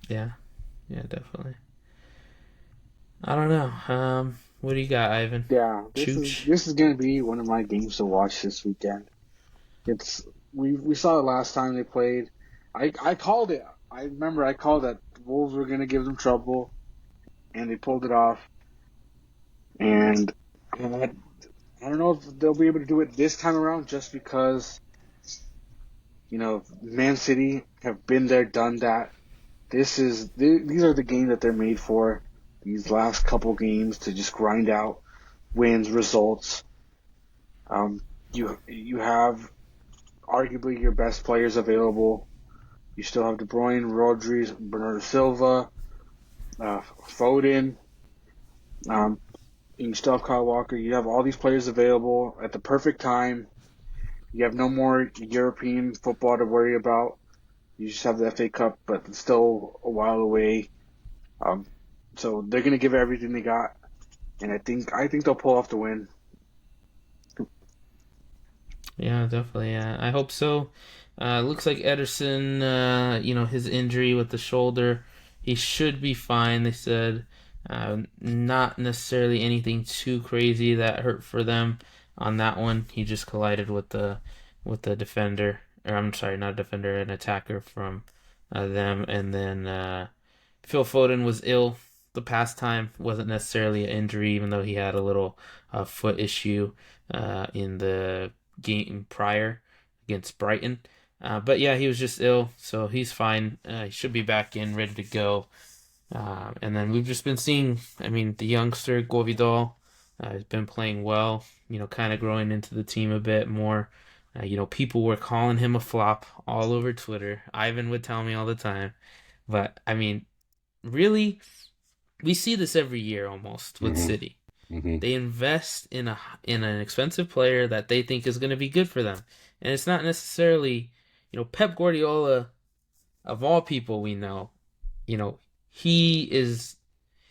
Yeah, yeah, definitely. I don't know. What do you got, Ivan? Yeah, Chooch? this is gonna be one of my games to watch this weekend. It's we saw it last time they played. I called it. I remember I called that Wolves were gonna give them trouble, and they pulled it off. And I don't know if they'll be able to do it this time around, just because Man City have been there, done that. These are the games that they're made for. These last couple games to just grind out wins, results. Um, you have arguably your best players available. You still have De Bruyne, Rodri, Bernardo Silva, Foden. Um, you still have Kyle Walker. You have all these players available at the perfect time. You have no more European football to worry about. You just have the FA Cup, but it's still a while away. Um, so they're gonna give everything they got, and I think they'll pull off the win. Yeah, definitely. Yeah, I hope so. Looks like Ederson, his injury with the shoulder, he should be fine. They said not necessarily anything too crazy that hurt for them on that one. He just collided with the defender, or I'm sorry, not a defender, an attacker from them, and then Phil Foden was ill the past time. Wasn't necessarily an injury, even though he had a little foot issue in the game prior against Brighton. But yeah, he was just ill, so he's fine. He should be back in, ready to go. And then we've just been seeing, I mean, the youngster Govidal has been playing well, kind of growing into the team a bit more. People were calling him a flop all over Twitter. Ivan would tell me all the time. But I mean, really, we see this every year almost with Hmm. City. Hmm. They invest in an expensive player that they think is going to be good for them, and it's not necessarily, Pep Guardiola of all people we know, you know, he is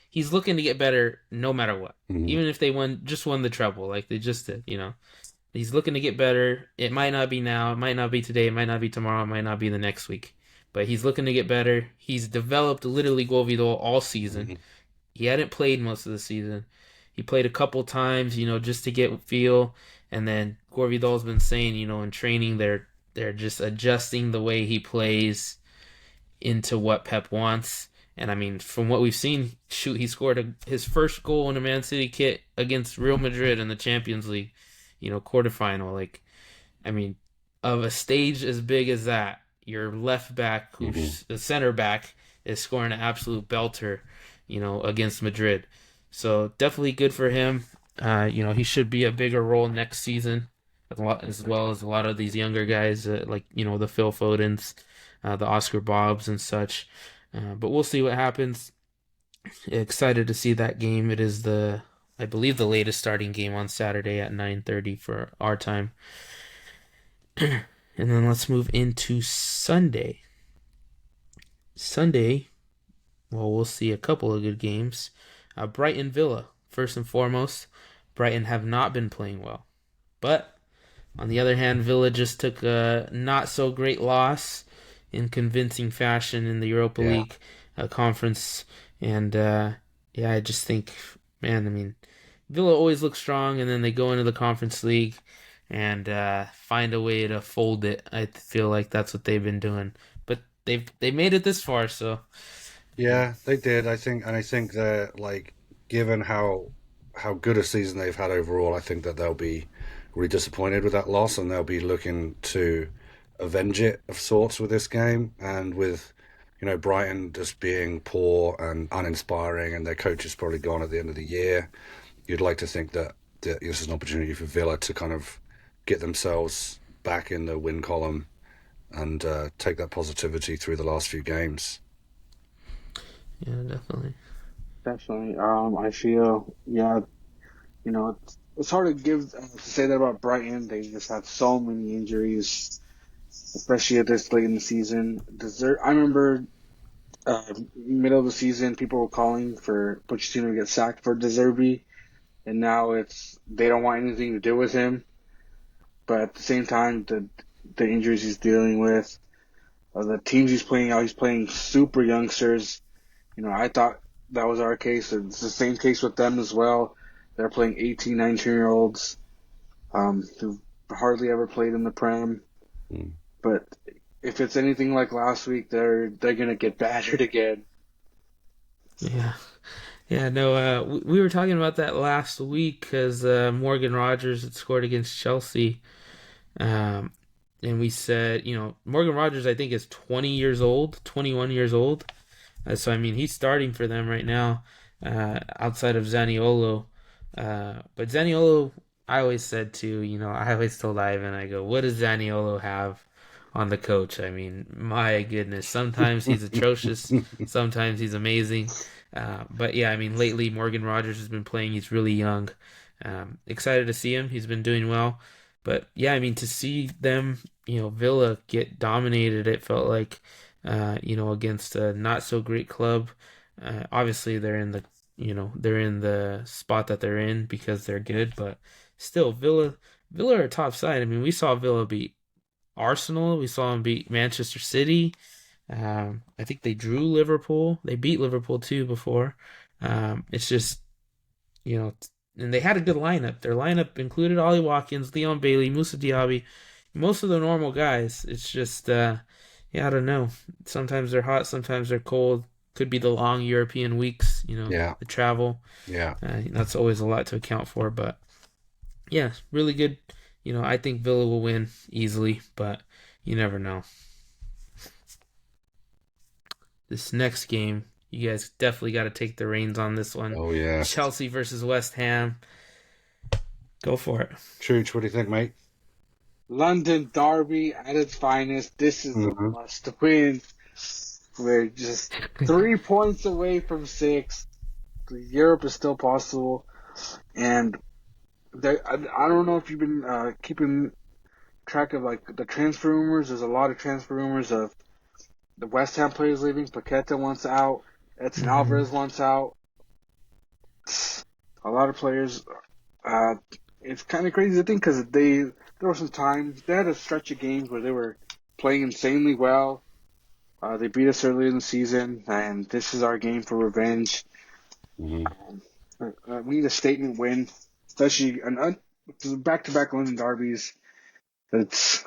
he's looking to get better no matter what. Hmm. Even if they won the treble like they just did, he's looking to get better. It might not be now, it might not be today, it might not be tomorrow, it might not be the next week, but he's looking to get better. He's developed literally Govidol all season. Hmm. He hadn't played most of the season. He played a couple times, just to get feel. And then Gorvidal's been saying, in training they're just adjusting the way he plays into what Pep wants. And I mean, from what we've seen, shoot, he scored his first goal in a Man City kit against Real Madrid in the Champions League, quarterfinal. Like, I mean, of a stage as big as that, your left back, Hmm. who's the center back, is scoring an absolute belter, against Madrid. So definitely good for him. He should be a bigger role next season. as well as a lot of these younger guys, like the Phil Fodens, the Oscar Bobs and such. But we'll see what happens. Excited to see that game. It is I believe, the latest starting game on Saturday at 9:30 for our time. And then let's move into Sunday. Sunday, well, we'll see a couple of good games. Brighton Villa, first and foremost. Brighton have not been playing well. But on the other hand, Villa just took a not so great loss in convincing fashion in the Europa Yeah. League conference. And yeah, I just think, man, I mean, Villa always looks strong, and then they go into the Conference League and find a way to fold it. I feel like that's what they've been doing, but they made it this far, so yeah, Yeah, they did. I think that like given how good a season they've had overall, I think that they'll be really disappointed with that loss, and they'll be looking to avenge it of sorts with this game, and with Brighton just being poor and uninspiring, and their coach is probably gone at the end of the year. You'd like to think that this is an opportunity for Villa to kind of get themselves back in the win column and take that positivity through the last few games. yeah, definitely. Definitely. I feel, yeah, it's hard to to say that about Brighton. They just had so many injuries, especially at this late in the season. I remember middle of the season, people were calling for Pochettino to get sacked for Deserby, and now they don't want anything to do with him. But at the same time, the injuries he's dealing with, the teams he's playing out, he's playing super youngsters. I thought that was our case. It's the same case with them as well. They're playing 18, 19-year olds who hardly ever played in the Prem. Mm. But if it's anything like last week, they're gonna get battered again. Yeah, yeah. No, we were talking about that last week because Morgan Rogers had scored against Chelsea. Um, and we said, Morgan Rogers, I think, is 20 years old, 21 years old. So I mean, he's starting for them right now, outside of Zaniolo. But Zaniolo, I always said too. I always told Ivan, I go, what does Zaniolo have on the coach? I mean, my goodness. Sometimes he's atrocious, sometimes he's amazing. But yeah, I mean, lately Morgan Rogers has been playing. He's really young. Excited to see him. He's been doing well. But yeah, I mean, to see them, Villa get dominated, it felt like against a not so great club. Obviously, they're in the spot that they're in because they're good, but still, Villa are a top side. I mean, we saw Villa beat Arsenal, we saw them beat Manchester City. I think they drew Liverpool. They beat Liverpool too before. It's just you know, and they had a good lineup. Their lineup included Ollie Watkins, Leon Bailey, Musa Diaby, most of the normal guys. It's just, yeah, I don't know. Sometimes they're hot, sometimes they're cold. Could be the long European weeks, Yeah, the travel. yeah. That's always a lot to account for. But yeah, really good. I think Villa will win easily, but you never know. This next game, you guys definitely got to take the reins on this one. Oh yes. Chelsea versus West Ham. Go for it. Chooch, what do you think, mate? London Derby at its finest. This is a Hmm. must win. We're just 3 points away from six. Europe is still possible, and I don't know if you've been keeping track of like the transfer rumors. There's a lot of transfer rumors of the West Ham players leaving. Paqueta wants out. Edson Mm-hmm. Alvarez wants out. A lot of players. Uh, it's kind of crazy to think because there were some times they had a stretch of games where they were playing insanely well. They beat us early in the season, and this is our game for revenge. Hmm. We need a statement win, especially back-to-back London derbies. It's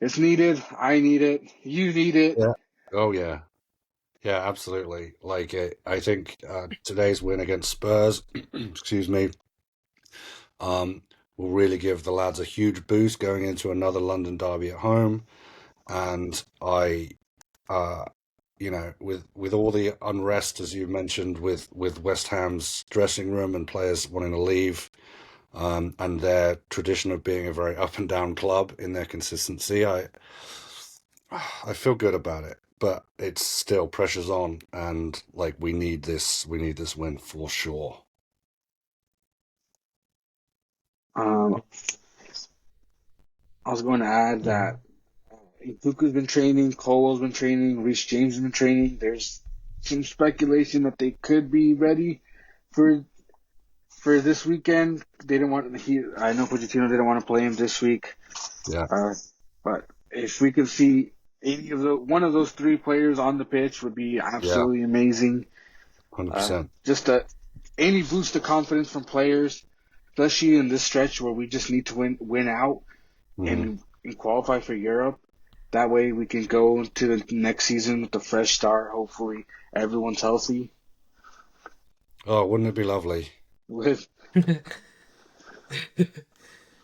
it's needed. I need it. You need it. Yeah. Oh yeah. Yeah, absolutely. I think today's win against Spurs, excuse me, um, will really give the lads a huge boost going into another London derby at home. And uh, with all the unrest as you mentioned with West Ham's dressing room and players wanting to leave, and their tradition of being a very up and down club in their consistency. I feel good about it, but it's still pressure's on, and like we need this win for sure. Um, I was going to add Yeah. that Ifuku's been training, Colo's been training, Reece James has been training. There's some speculation that they could be ready for this weekend. They didn't want he. I know Pochettino didn't want to play him this week, Yeah, uh, but if we could see any of the one of those three players on the pitch would be yeah, absolutely amazing. 100%. Just any boost of confidence from players, especially in this stretch where we just need to win out Hmm. and qualify for Europe. That way we can go into the next season with a fresh start. Hopefully everyone's healthy. Oh, wouldn't it be lovely? With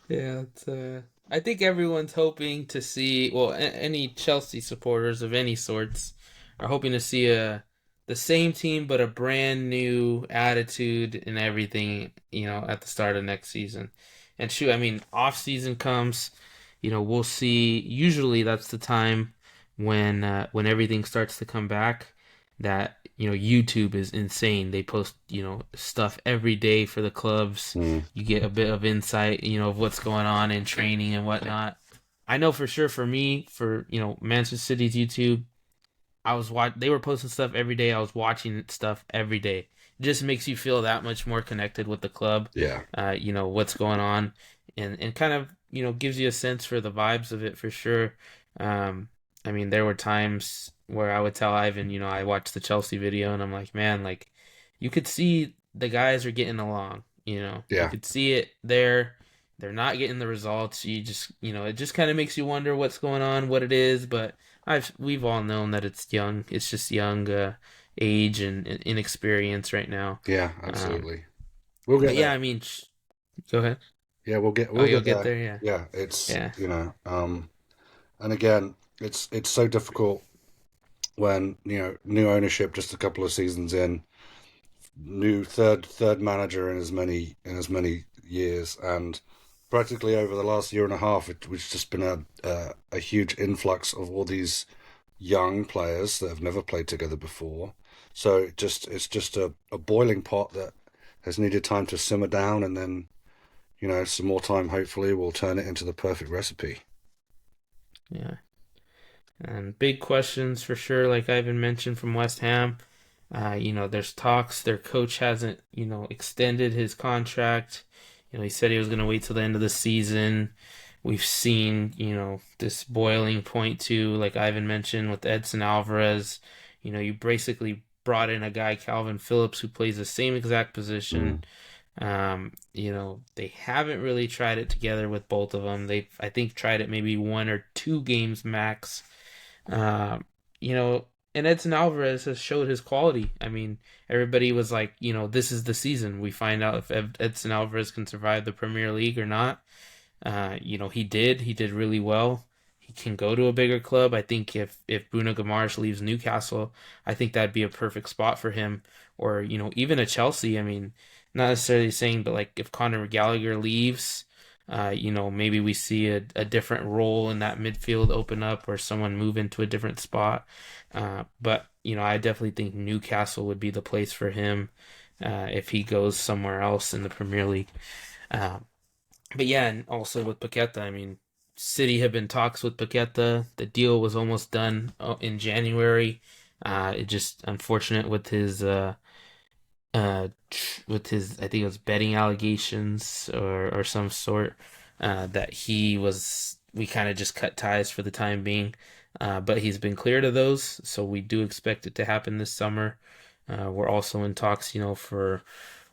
Yeah, I think everyone's hoping to see, well, any Chelsea supporters of any sorts are hoping to see the same team but a brand new attitude and everything, at the start of next season. And shoot, I mean, off season comes, we'll see. Usually that's the time when everything starts to come back. That YouTube is insane. They post stuff every day for the clubs. Mm, You get a bit of insight, of what's going on in training and whatnot. I know for sure for me, for Manchester City's YouTube, they were posting stuff every day. I was watching stuff every day. It just makes you feel that much more connected with the club. yeah, What's going on, and kind of gives you a sense for the vibes of it for sure. Um, I mean, there were times where I would tell Ivan, I watched the Chelsea video and I'm like, man, like you could see the guys are getting along. You yeah, could see it there. They're not getting the results. It just kind of makes you wonder what's going on, what it is, but we've all known that it's just young age and inexperience right now. yeah, Um, absolutely. We'll but get yeah, there. I mean, go ahead. Yeah, Oh, we'll you'll get get there. there, yeah, Yeah, it's yeah, and again, it's so difficult when new ownership just a couple of seasons in, new third manager in as many years, and practically over the last year and a half, it's just been a huge influx of all these young players that have never played together before. So it's just a boiling pot that has needed time to simmer down, and then some more time hopefully will turn it into the perfect recipe. yeah. And big questions for sure, like Ivan mentioned from West Ham. There's talks. Their coach hasn't, extended his contract. He said he was going to wait till the end of the season. We've seen, this boiling point too, like Ivan mentioned with Edson Alvarez. You basically brought in a guy, Calvin Phillips, who plays the same exact position. Mm, They haven't really tried it together with both of them. They've, I think, tried it maybe one or two games max. Um, you know, and Edson Alvarez has showed his quality. I mean, everybody was like, this is the season. We find out if Edson Alvarez can survive the Premier League or not. He did. He did really well. He can go to a bigger club. I think if Bruno Guimaraes leaves Newcastle, I think that'd be a perfect spot for him. Or even a Chelsea. I mean, not necessarily saying, but like if Conor Gallagher leaves, maybe we see a different role in that midfield open up, or someone move into a different spot. But I definitely think Newcastle would be the place for him if he goes somewhere else in the Premier League. Uh, but yeah, and also with Paqueta, I mean, City have been talks with Paqueta. The deal was almost done in January. It just unfortunate with his I think it was betting allegations or some sort that we kind of just cut ties for the time being. But he's been cleared of those, so we do expect it to happen this summer. We're also in talks,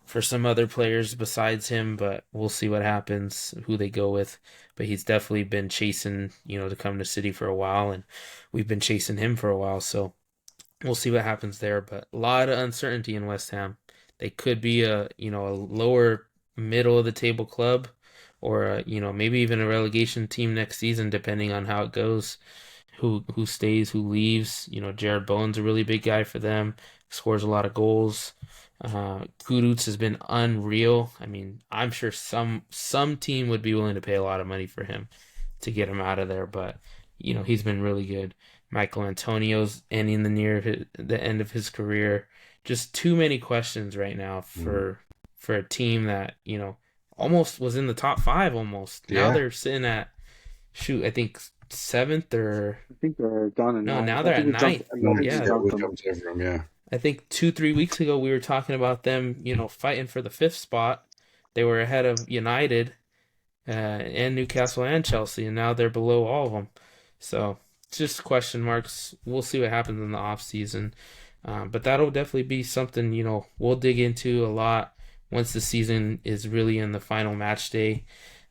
for some other players besides him, but we'll see what happens, who they go with. But he's definitely been chasing, to come to City for a while, and we've been chasing him for a while, so we'll see what happens there. But a lot of uncertainty in West Ham. They could be a lower middle of the table club, or maybe even a relegation team next season, depending on how it goes. Who stays, who leaves. Jared Bowen's a really big guy for them. Scores a lot of goals. Kudus has been unreal. I mean, I'm sure some team would be willing to pay a lot of money for him to get him out of there, but he's been really good. Michael Antonio's ending the end of his career. Just too many questions right now Mm. for a team that almost was in the top five almost. Now Yeah, they're sitting at shoot, I think seventh or I think they're down to no, ninth. now I they're think at we jumped. ninth. I think we yeah, Yeah, jumped we them. jumped over them. Yeah, I think 2-3 weeks ago we were talking about them, fighting for the fifth spot. They were ahead of United and Newcastle and Chelsea, and now they're below all of them. So it's just question marks. We'll see what happens in the off season, but that'll definitely be something we'll dig into a lot once the season is really in the final match day.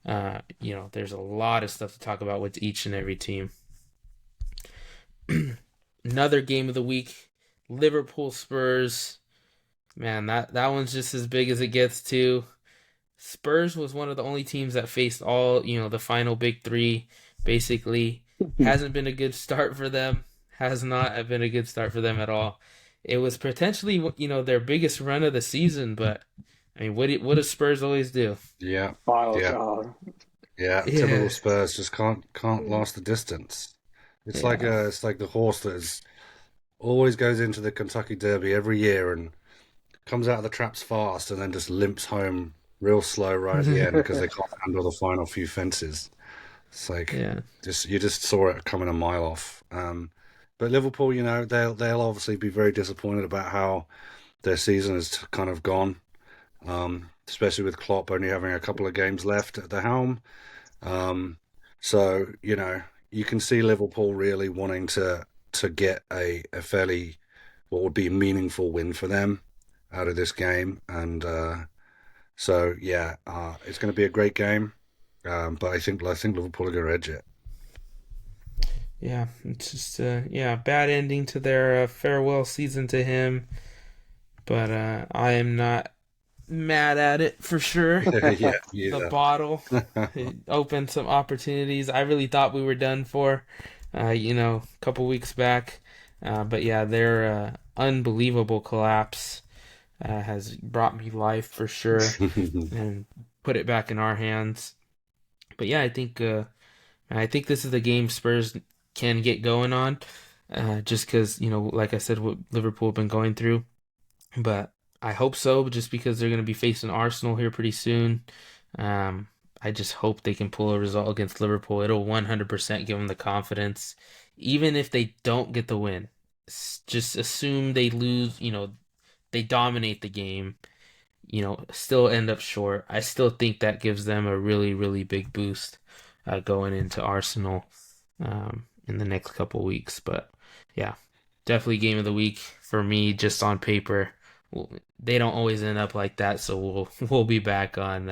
There's a lot of stuff to talk about with each and every team. Another game of the week, Liverpool Spurs. Man, that one's just as big as it gets too. Spurs was one of the only teams that faced all, the final big three, basically. Hasn't been a good start for them. Has not been a good start for them at all. It was potentially, their biggest run of the season, but I mean, what does Spurs always do? yeah, Files yeah, out. yeah. Typical Yeah. Spurs just can't last the distance. Yeah. It's like the horse that always goes into the Kentucky Derby every year and comes out of the traps fast and then just limps home real slow right at the end because they can't handle the final few fences. It's like Yeah. just you just saw it coming a mile off. But Liverpool, they'll obviously be very disappointed about how their season has kind of gone, especially with Klopp only having a couple of games left at the helm. Um, so you can see Liverpool really wanting to get a fairly what would be a meaningful win for them out of this game, and so yeah, it's going to be a great game. But I think Liverpool are going to edge it. Yeah. It's just bad ending to their farewell season to him. But I am not mad at it for sure. Yeah, The yeah, bottle it opened some opportunities. I really thought we were done for, a couple weeks back. But yeah, their unbelievable collapse has brought me life for sure and put it back in our hands. But yeah, I think this is the game Spurs can get going on, just because like I said, what Liverpool have been going through. But I hope so, just because they're going to be facing Arsenal here pretty soon. Um, I just hope they can pull a result against Liverpool. It'll 100% give them the confidence, even if they don't get the win. Just assume they lose. They dominate the game. Still end up short. I still think that gives them a really, really big boost going into Arsenal in the next couple weeks. But yeah, definitely game of the week for me, just on paper. Well, they don't always end up like that, so we'll be back on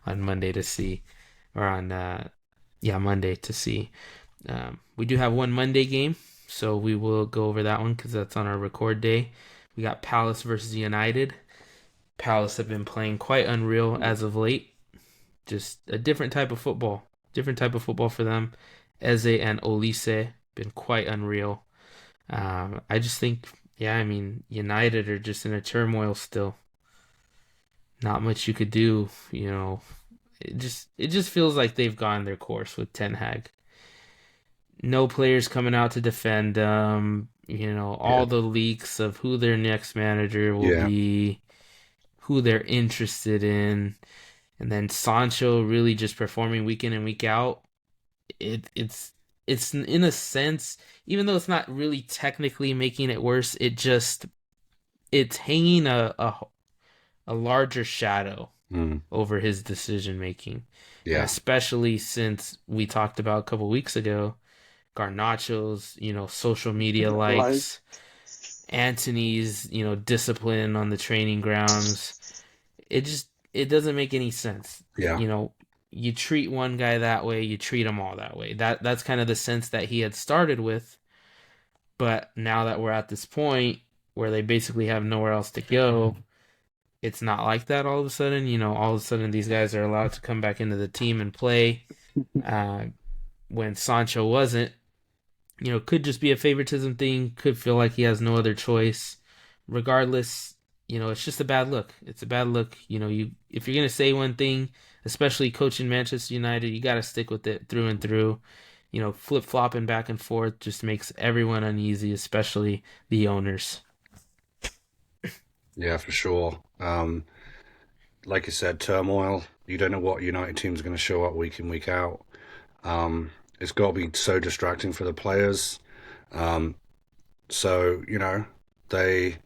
Monday to see, or on Monday to see. We do have one Monday game, so we will go over that one because that's on our record day. We got Palace versus United. Palace have been playing quite unreal as of late. Just a different type of football. Different type of football for them. Eze and Olise been quite unreal. I just think, yeah, I mean, United are just in a turmoil still. Not much you could do, It just feels like they've gone their course with Ten Hag. No players coming out to defend them. yeah, All the leaks of who their next manager will yeah, be, who they're interested in. And then Sancho really just performing week in and week out. It's in a sense, even though it's not really technically making it worse, it's hanging a larger shadow mm, over his decision making. And yeah, especially since we talked about a couple weeks ago, Garnacho's, social media Like, likes, Antony's, discipline on the training grounds. It doesn't make any sense. yeah, You know, you treat one guy that way, you treat them all that way. That's kind of the sense that he had started with, but now that we're at this point where they basically have nowhere else to go, it's not like that all of a sudden. All of a sudden these guys are allowed to come back into the team and play. Uh, when Sancho wasn't, could just be a favoritism thing, could feel like he has no other choice. Regardless, it's just a bad look. It's a bad look. You if you're gonna say one thing, especially coaching Manchester United, you got to stick with it through and through. Flip flopping back and forth just makes everyone uneasy, especially the owners. Yeah, for sure. Like you said, turmoil. You don't know what United team's going to show up week in, week out. It's got to be so distracting for the players. Um, so they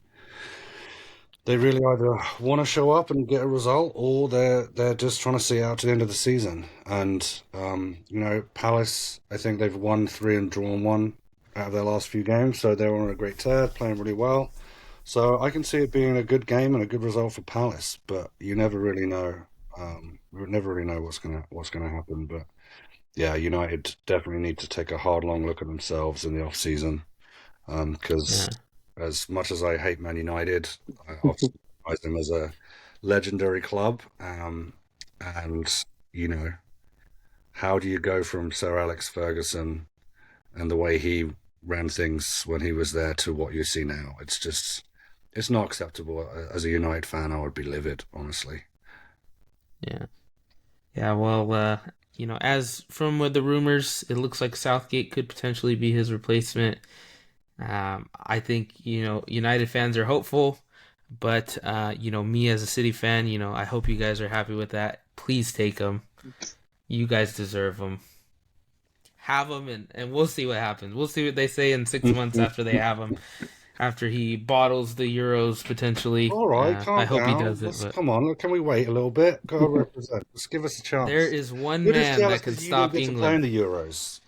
they really either want to show up and get a result, or they're just trying to see out to the end of the season. And Palace, I think they've won three and drawn one out of their last few games, so they're on a great tear, playing really well. So I can see it being a good game and a good result for Palace, but you never really know. We never really know what's gonna happen. But yeah, United definitely need to take a hard, long look at themselves in the off season. Because Yeah, as much as I hate Man United, I obviously recognize them as a legendary club. And you know, how do you go from Sir Alex Ferguson and the way he ran things when he was there to what you see now? It's not acceptable. As a United fan, I would be livid, honestly. yeah, yeah. Well, as from with the rumors, it looks like Southgate could potentially be his replacement. I think, United fans are hopeful, but, me as a City fan, I hope you guys are happy with that. Please take them. You guys deserve them. Have them, and we'll see what happens. We'll see what they say in 6 months after they have him, after he bottles the Euros potentially. All right, I calm hope he down. does it, Let's but come on. Can we wait a little bit? Got to represent. Let's give us a there chance. is one You're just man jealous that can because you don't stop get to play in England. the Euros.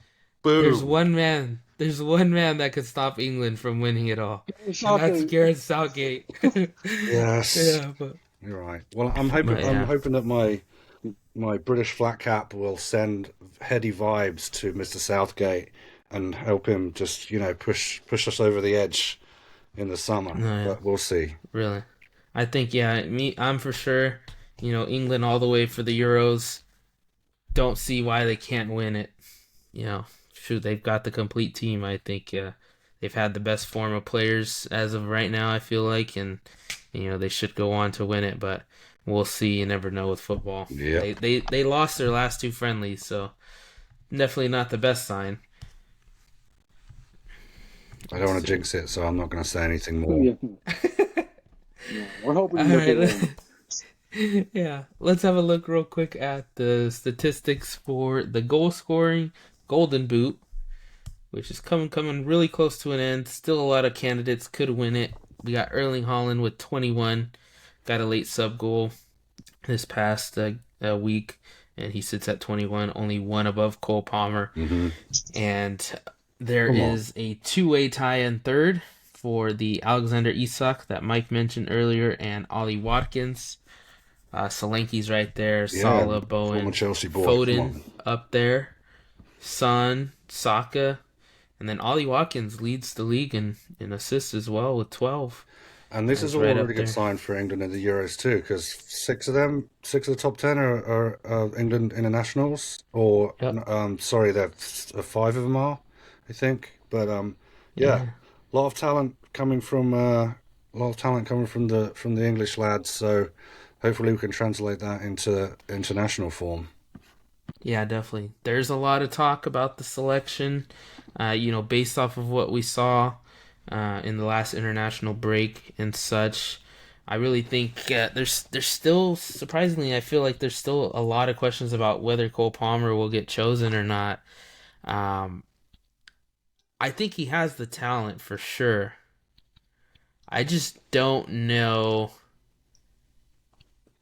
There's Boom. one man. There's one man that could stop England from winning it all, and that's Shocking. Gareth Southgate. Yes, Yeah, but you're right. Well, I'm hoping. but I'm yeah, hoping that my British flat cap will send heady vibes to Mr. Southgate and help him just push us over the edge in the summer. no, yeah, But we'll see. really. I think I'm for sure. England all the way for the Euros. Don't see why they can't win it. Shoot, they've got the complete team. I think they've had the best form of players as of right now. I feel like, and they should go on to win it. But we'll see. You never know with football. They Yep. they they lost their last two friendlies, so definitely not the best sign. I don't Let's want to see. jinx it, so I'm not going to say anything more. Yeah. Yeah. We're hoping All they can right. win. Yeah, let's have a look real quick at the statistics for the goal scoring Golden Boot, which is coming really close to an end. Still a lot of candidates could win it. We got Erling Haaland with 21, got a late sub goal this past week, and he sits at 21, only one above Cole Palmer. Hmm. And there Come on. is a two-way tie in third for the Alexander Isak that Mike mentioned earlier, and Ollie Watkins. Solanke's right there. Yeah, Salah, former Bowen, Chelsea boy. Come Foden on. up there. Son, Saka, and then Ollie Watkins leads the league in assists as well with 12. And this is He's all a right really up good there. sign for England in the Euros too, because six of the top 10 are England internationals, or Yep. sorry, five of them are, I think. But yeah, Yeah. a lot of talent coming from the English lads. So hopefully we can translate that into international form. Yeah, definitely. There's a lot of talk about the selection, based off of what we saw in the last international break and such. I really think there's still surprisingly I feel like there's still a lot of questions about whether Cole Palmer will get chosen or not. Um, I think he has the talent for sure. I just don't know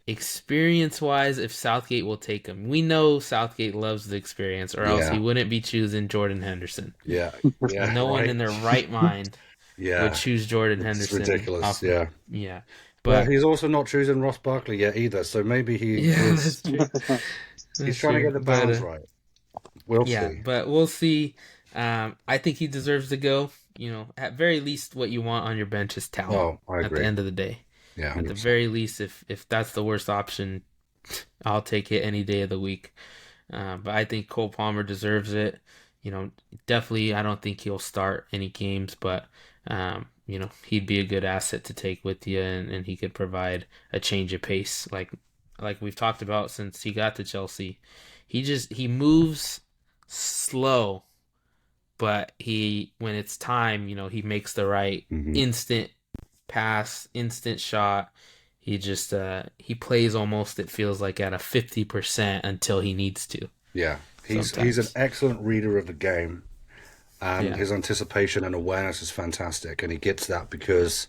experience wise if Southgate will take him. We know Southgate loves the experience, or else he Yeah, wouldn't be choosing Jordan Henderson. yeah, yeah, No one right. in their right mind would Yeah, choose Jordan it's Henderson ridiculous. off of, Yeah. yeah. But But he's also not choosing Ross Barkley yet either, so maybe he yeah, is. that's true. He's That's trying to true. get the But balance right. We'll yeah, see. but we'll see. I think he deserves to go. At very least, what you want on your bench is talent. Oh, I At the agree. end of the day, Yeah, at the 100%. very least, if that's the worst option, I'll take it any day of the week. But I think Cole Palmer deserves it. Definitely, I don't think he'll start any games, but he'd be a good asset to take with you, and he could provide a change of pace, like we've talked about since he got to Chelsea. He moves slow, but he when it's time, he makes the right Hmm. instant pass, instant shot. He plays almost, it feels like, at a 50% until he needs to Yeah, he's an sometimes. excellent reader of the game, and Yeah. his anticipation and awareness is fantastic. And he gets that because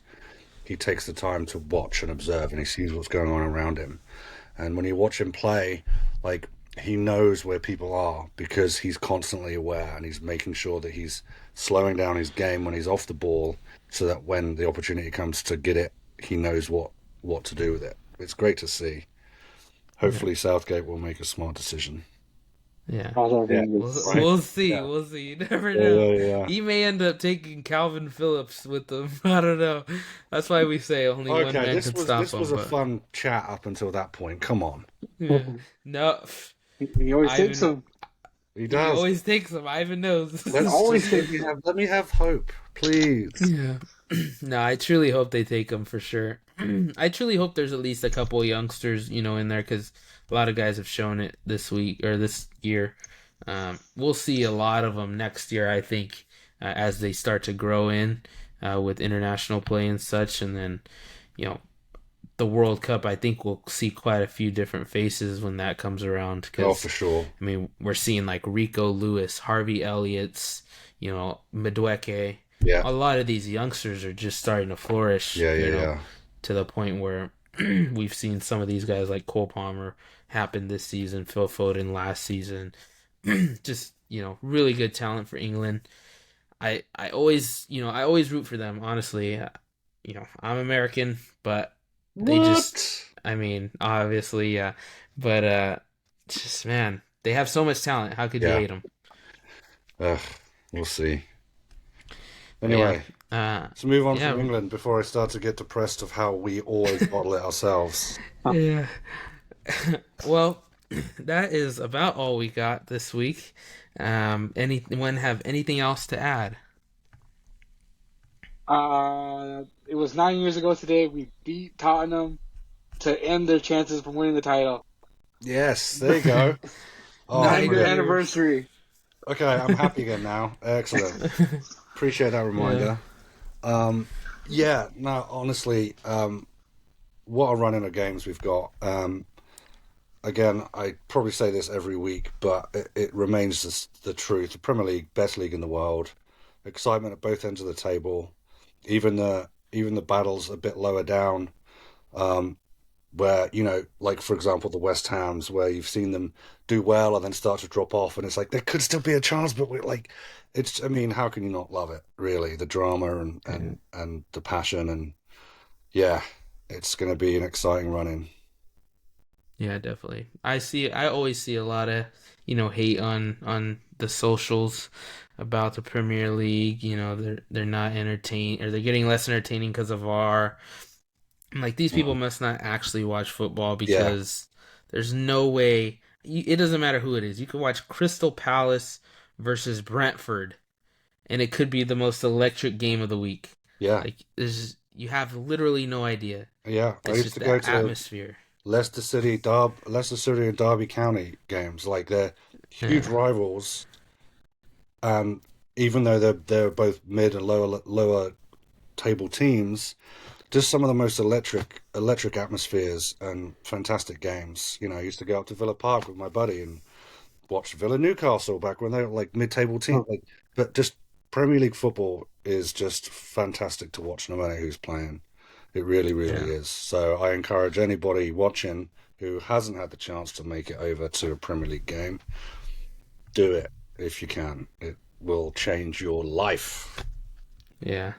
he takes the time to watch and observe, and he sees what's going on around him. And when you watch him play, like he knows where people are because he's constantly aware and he's making sure that he's slowing down his game when he's off the ball so that when the opportunity comes to get it, he knows what to do with it. It's great to see. Yeah. Hopefully Southgate will make a smart decision. Yeah. Cross our Yeah, fingers. right. We'll see. Yeah. We'll see. You never Yeah, know. yeah, yeah. He may end up taking Calvin Phillips with him. I don't know. That's why we say only one Okay, man can stop this was him. a But fun chat up until that point. Come on. yeah. No, He always takes Ivan. them. He He does. always takes him. Ivan knows. This Let's is Always just. takes let me have hope, please. Yeah. No, I truly hope they take him for sure. I truly hope there's at least a couple of youngsters, in there because a lot of guys have shown it this week or this year. We'll see a lot of them next year, I think, as they start to grow in with international play and such. And then, you know, the World Cup, I think we'll see quite a few different faces when that comes around. Oh, for Because, sure. I mean, we're seeing like Rico Lewis, Harvey Elliott's, Madueke. Yeah, A lot of these youngsters are just starting to flourish, yeah, yeah, yeah. to the point where we've seen some of these guys like Cole Palmer happen this season, Phil Foden last season. Just, really good talent for England. I always root for them, honestly. I'm American, but they just, What? I mean, obviously, yeah. But, just, man, they have so much talent. How could you Yeah. hate them? Ugh, we'll see. But yeah, Anyway, uh, let's move on from yeah, England before I start to get depressed of how we always bottle it ourselves. yeah. Well, that is about all we got this week. Anyone have anything else to add? It was 9 years ago today. We beat Tottenham to end their chances from winning the title. Yes, there you go. Oh, Nine Nine year brilliant. years. anniversary. Okay, I'm happy again now. Excellent. Appreciate that Yeah. reminder. Um, yeah, no, honestly, what a run in of games we've got. Again, I probably say this every week, but it remains the truth. The Premier League, best league in the world. Excitement at both ends of the table. Even the battles a bit lower down, um, where like for example, the West Hams, where you've seen them do well and then start to drop off, and it's like there could still be a chance, but we're like, it's. I mean, how can you not love it? Really, the drama and Yeah. the passion, and yeah, it's going to be an exciting run in. Yeah, definitely. I always see a lot of, hate on the socials about the Premier League. They're not entertained, or they're getting less entertaining because of VAR. I'm like, these people Mm. must not actually watch football Yeah, because there's no way. It doesn't matter who it is. You can watch Crystal Palace versus Brentford, and it could be the most electric game of the week. yeah. Like, you have literally no idea. Yeah, I It's used just to go the to atmosphere. Leicester City and Derby County games. Like they're huge Yeah. rivals, and even though they're both mid and lower table teams, just some of the most electric atmospheres and fantastic games. I used to go up to Villa Park with my buddy and watch Villa Newcastle back when they were like mid-table team. Like, but just Premier League football is just fantastic to watch, no matter who's playing. It really, really Yeah. is. So I encourage anybody watching who hasn't had the chance to make it over to a Premier League game, do it if you can. It will change your life. Yeah.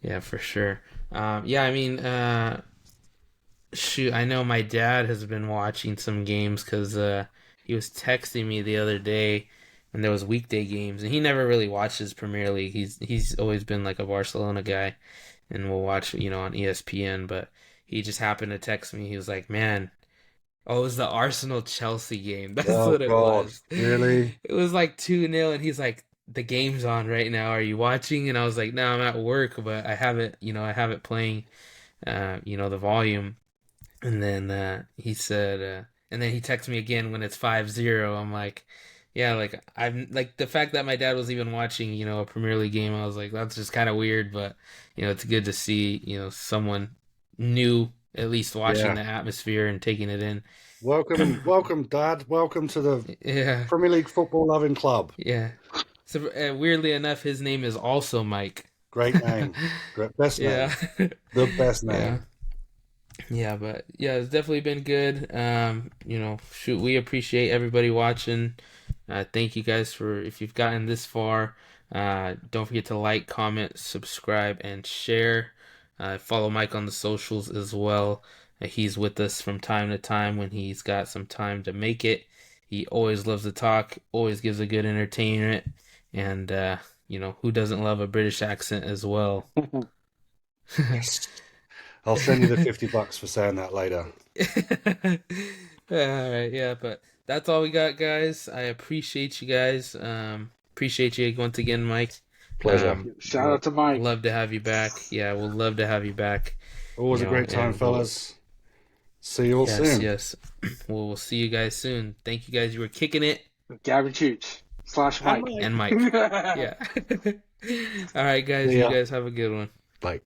Yeah, for sure. Yeah, I mean, shoot, I know my dad has been watching some games because he was texting me the other day when there was weekday games, and he never really watches Premier League. He's always been like a Barcelona guy, and we'll watch, on ESPN. But he just happened to text me. He was like, "Man, oh, it was the Arsenal Chelsea game. That's Oh what it God, was. really? It was like 2-0, and he's like, the game's on right now. Are you watching?" And I was like, "No, I'm at work, but I have it playing, the volume." And then he said, and then he texts me again when it's 5-0. I'm like, yeah, like I'm like the fact that my dad was even watching, a Premier League game. I was like, that's just kind of weird, but it's good to see, someone new at least watching Yeah. the atmosphere and taking it in. Welcome, welcome, Dad. Welcome to the Yeah, Premier League football loving club. yeah. So weirdly enough, his name is also Mike. Great name. Great, best Yeah, name. The best yeah. name. Yeah, but yeah, it's definitely been good. Shoot, we appreciate everybody watching. Thank you guys for if you've gotten this far. Don't forget to like, comment, subscribe, and share. Follow Mike on the socials as well. He's with us from time to time when he's got some time to make it. He always loves to talk, always gives a good entertainment, and who doesn't love a British accent as well? Yes. I'll send you the $50 for saying that later. All right, yeah, but that's all we got, guys. I appreciate you guys. Appreciate you once again, Mike. Pleasure. Um, Shout out we'll to Mike. love to have you back. Yeah, we'll love to have you back. Always a great time, And we'll fellas. See you all yes, soon. yes. We'll see you guys soon. Thank you guys. You were kicking it, Gavin Chooch slash And Mike. Mike. and Mike. Yeah. All right, guys. See You ya. guys have a good one. Bye.